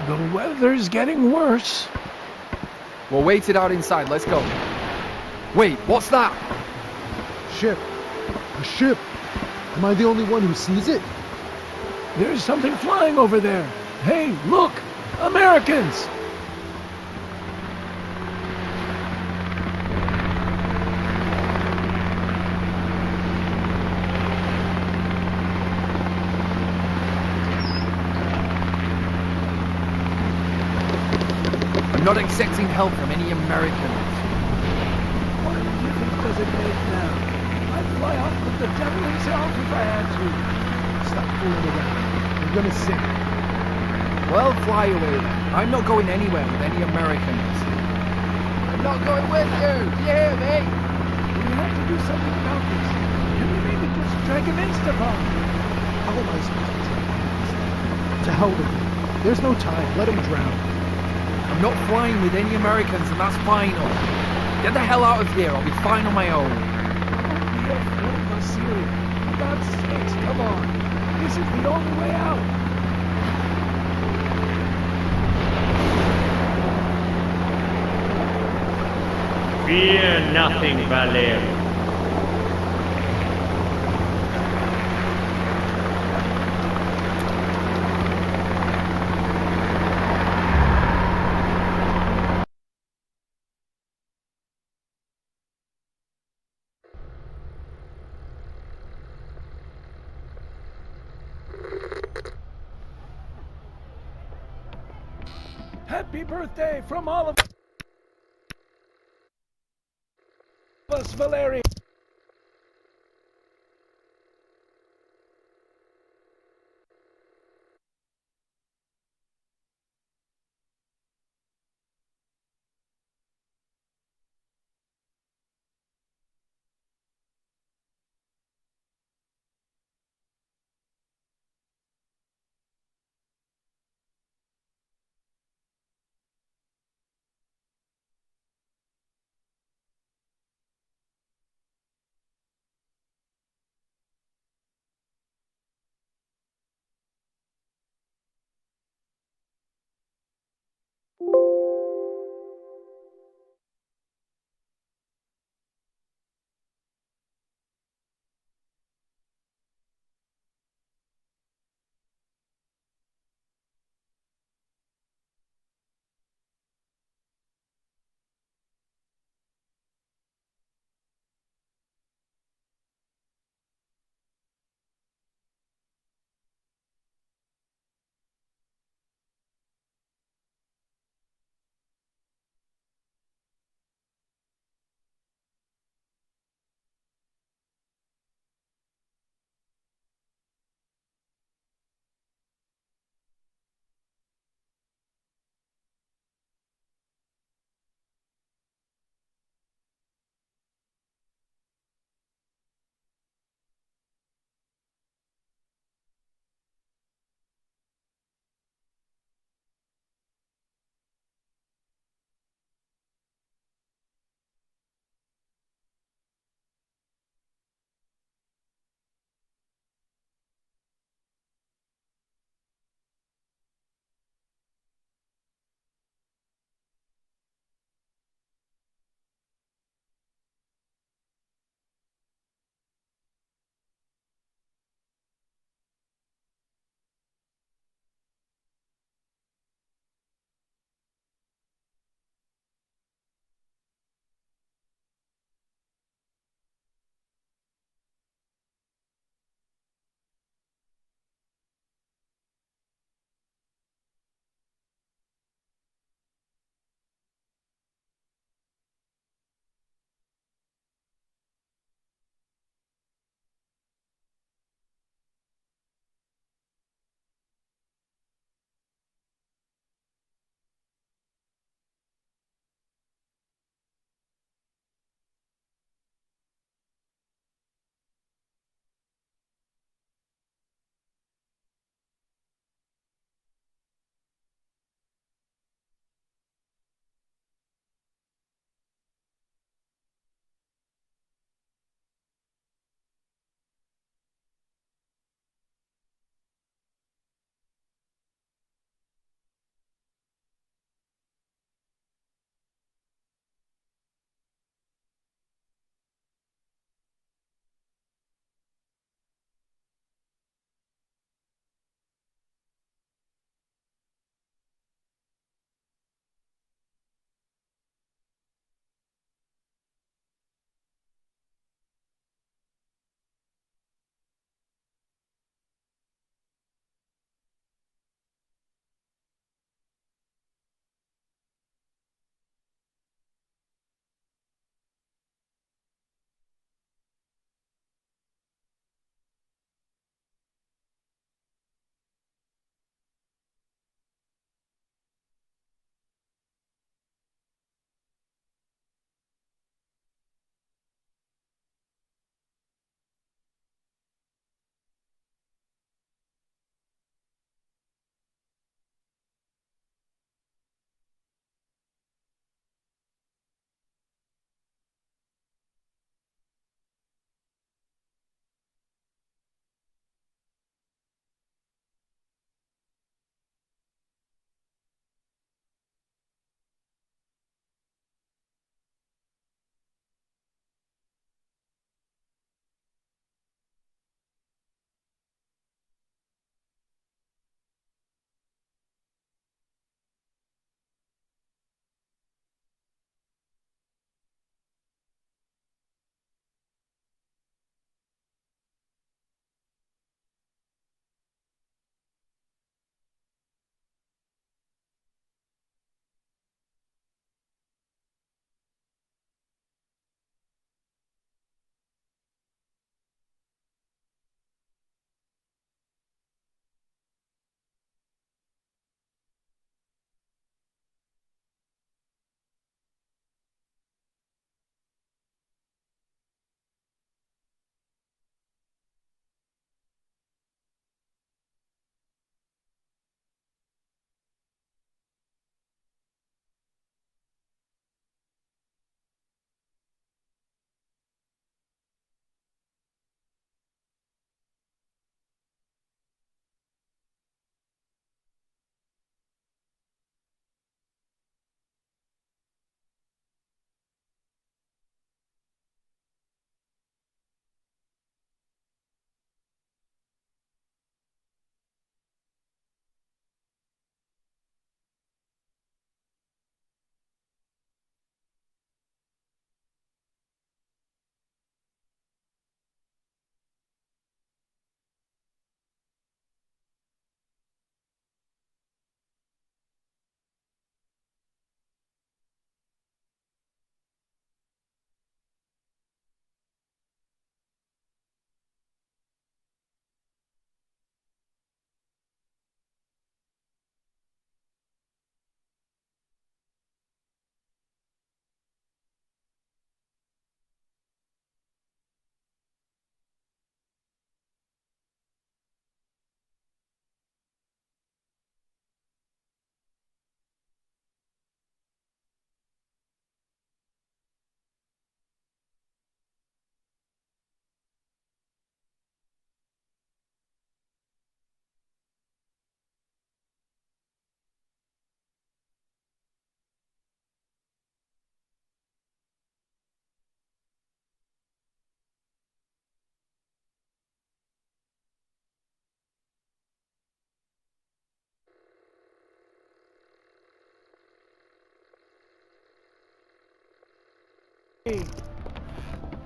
The weather's getting worse. We'll wait it out inside. Let's go. Wait, what's that? Ship. A ship. Am I the only one who sees it? There's something flying over there. Hey, look! Americans! I'm not accepting help from any Americans. What difference does it make now? I'd fly off with the devil himself if I had to. Stop fooling around. We're gonna sink. Well, fly away then. I'm not going anywhere with any Americans. I'm not going with you! Do you hear me? We have to do something about this. Can we maybe just drag him in, Stefan? How am I supposed to drag him? To hell with him. There's no time. Let him drown. I'm not flying with any Americans, and that's final. Get the hell out of here. I'll be fine on my own. Be a fool, Vasily. For God's sakes, come on. This is the only way out. Fear nothing, Valerie. Happy birthday from all of us, Valerie.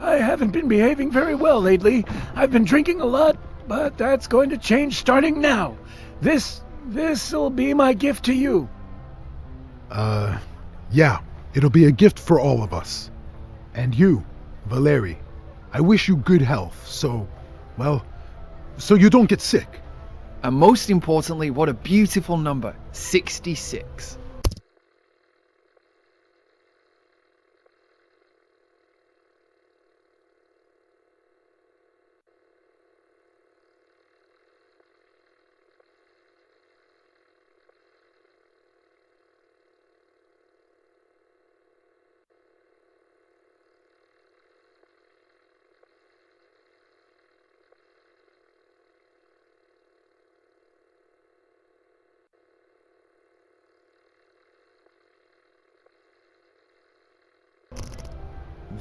I haven't been behaving very well lately. I've been drinking a lot, but that's going to change starting now. This'll be my gift to you. Yeah, it'll be a gift for all of us. And you, Valeri, I wish you good health, so you don't get sick. And most importantly, what a beautiful number, 66.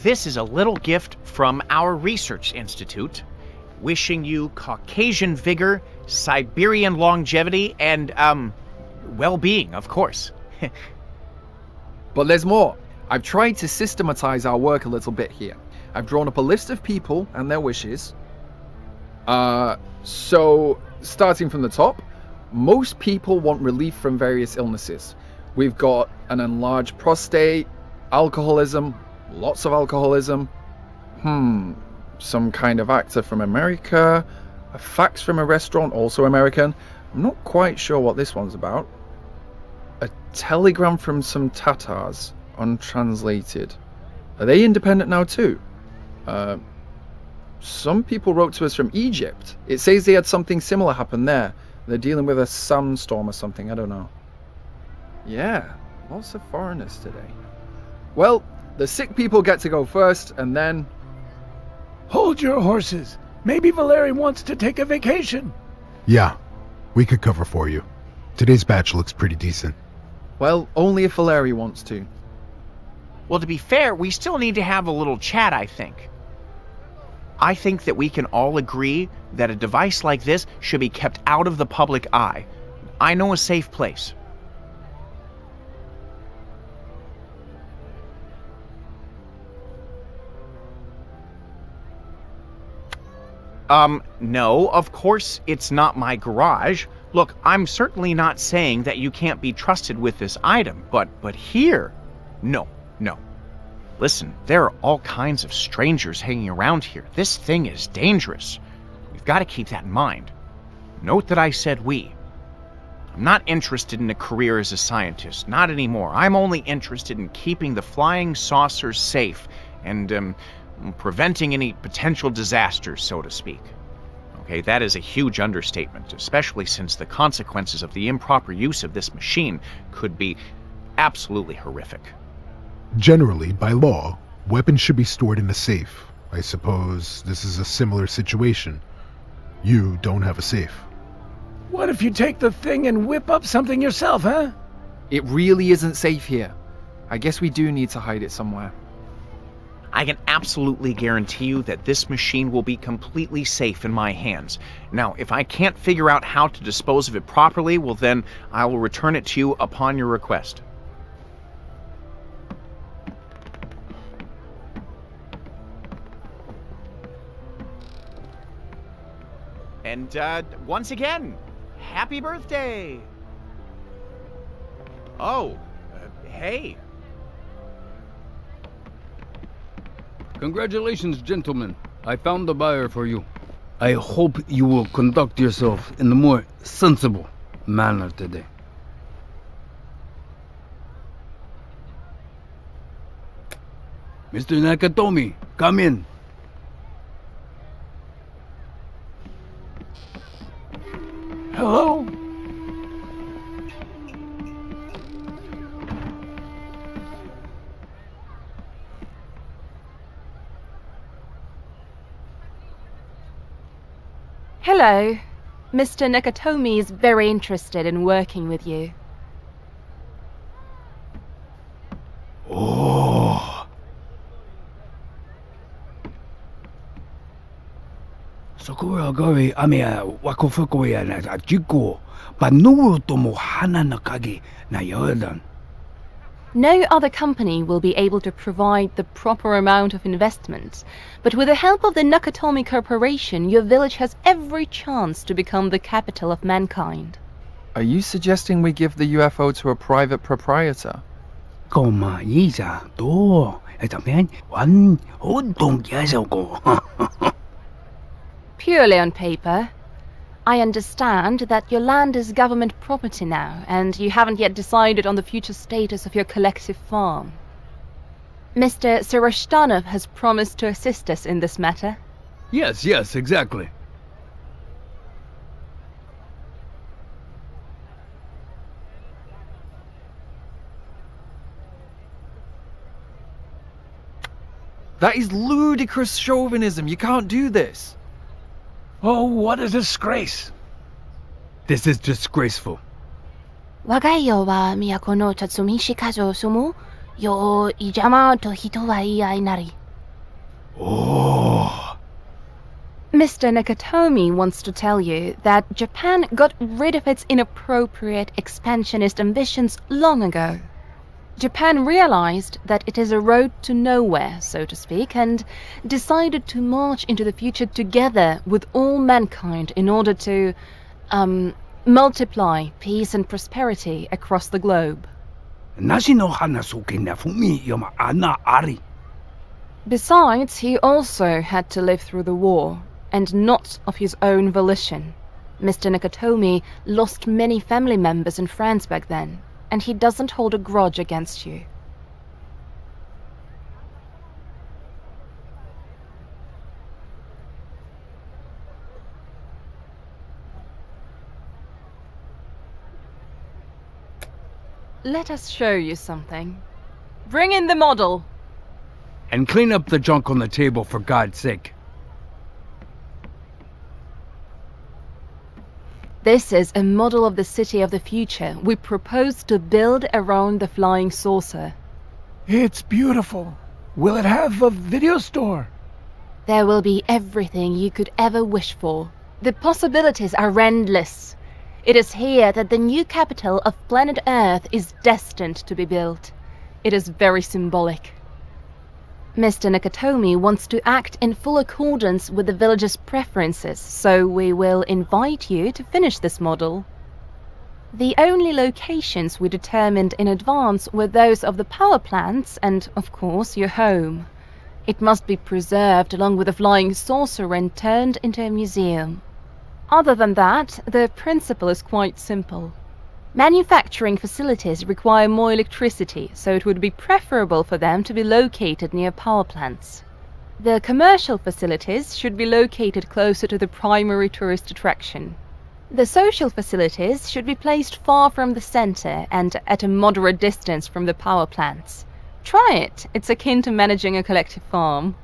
This is a little gift from our research institute, wishing you Caucasian vigor, Siberian longevity, and, well-being, of course. But there's more. I've tried to systematize our work a little bit here. I've drawn up a list of people and their wishes. So, starting from the top, most people want relief from various illnesses. We've got an enlarged prostate, alcoholism, lots of alcoholism. Some kind of actor from America. A fax from a restaurant, also American. I'm not quite sure what this one's about. A telegram from some Tatars, untranslated. Are they independent now too? Some people wrote to us from Egypt. It says they had something similar happen there. They're dealing with a sandstorm or something, I don't know. Yeah, lots of foreigners today. Well, the sick people get to go first, and then... Hold your horses. Maybe Valeri wants to take a vacation. Yeah, we could cover for you. Today's batch looks pretty decent. Well, only if Valeri wants to. Well, to be fair, we still need to have a little chat, I think. I think that we can all agree that a device like this should be kept out of the public eye. I know a safe place. No, of course it's not my garage. Look, I'm certainly not saying that you can't be trusted with this item, but here, no. Listen, there are all kinds of strangers hanging around here. This thing is dangerous. We've got to keep that in mind. Note that I said we. I'm not interested in a career as a scientist, not anymore. I'm only interested in keeping the flying saucers safe and, preventing any potential disasters, so to speak. Okay, that is a huge understatement, especially since the consequences of the improper use of this machine could be absolutely horrific. Generally, by law, weapons should be stored in a safe. I suppose this is a similar situation. You don't have a safe. What if you take the thing and whip up something yourself, huh? It really isn't safe here. I guess we do need to hide it somewhere. I can absolutely guarantee you that this machine will be completely safe in my hands. Now, if I can't figure out how to dispose of it properly, well then, I will return it to you upon your request. And, once again, happy birthday! Oh, hey. Congratulations, gentlemen. I found a buyer for you. I hope you will conduct yourself in a more sensible manner today. Mr. Nakatomi, come in. Hello? Hello. Mr. Nakatomi is very interested in working with you. Oh. Sakura gori amea wakofoko ya na jiko, but no tomo hana na kage na yodan. No other company will be able to provide the proper amount of investment, but with the help of the Nakatomi Corporation, your village has every chance to become the capital of mankind. Are you suggesting we give the UFO to a private proprietor? Purely on paper, I understand that your land is government property now, and you haven't yet decided on the future status of your collective farm. Mr. Seroshtanov has promised to assist us in this matter. Yes, exactly. That is ludicrous chauvinism. You can't do this. Oh, what a disgrace. This is disgraceful. 我が家は都の辰巳家城住むよい邪魔と人はいないなり。Oh. Mr. Nakatomi wants to tell you that Japan got rid of its inappropriate expansionist ambitions long ago. Japan realized that it is a road to nowhere, so to speak, and decided to march into the future together with all mankind in order to, multiply peace and prosperity across the globe. Besides, he also had to live through the war, and not of his own volition. Mr. Nakatomi lost many family members and friends back then, and he doesn't hold a grudge against you. Let us show you something. Bring in the model. And clean up the junk on the table, for God's sake. This is a model of the city of the future we propose to build around the flying saucer. It's beautiful. Will it have a video store? There will be everything you could ever wish for. The possibilities are endless. It is here that the new capital of planet Earth is destined to be built. It is very symbolic. Mr. Nakatomi wants to act in full accordance with the village's preferences, so we will invite you to finish this model. The only locations we determined in advance were those of the power plants and, of course, your home. It must be preserved along with the flying saucer and turned into a museum. Other than that, the principle is quite simple. Manufacturing facilities require more electricity, so it would be preferable for them to be located near power plants. The commercial facilities should be located closer to the primary tourist attraction. The social facilities should be placed far from the center and at a moderate distance from the power plants. Try it. It's akin to managing a collective farm.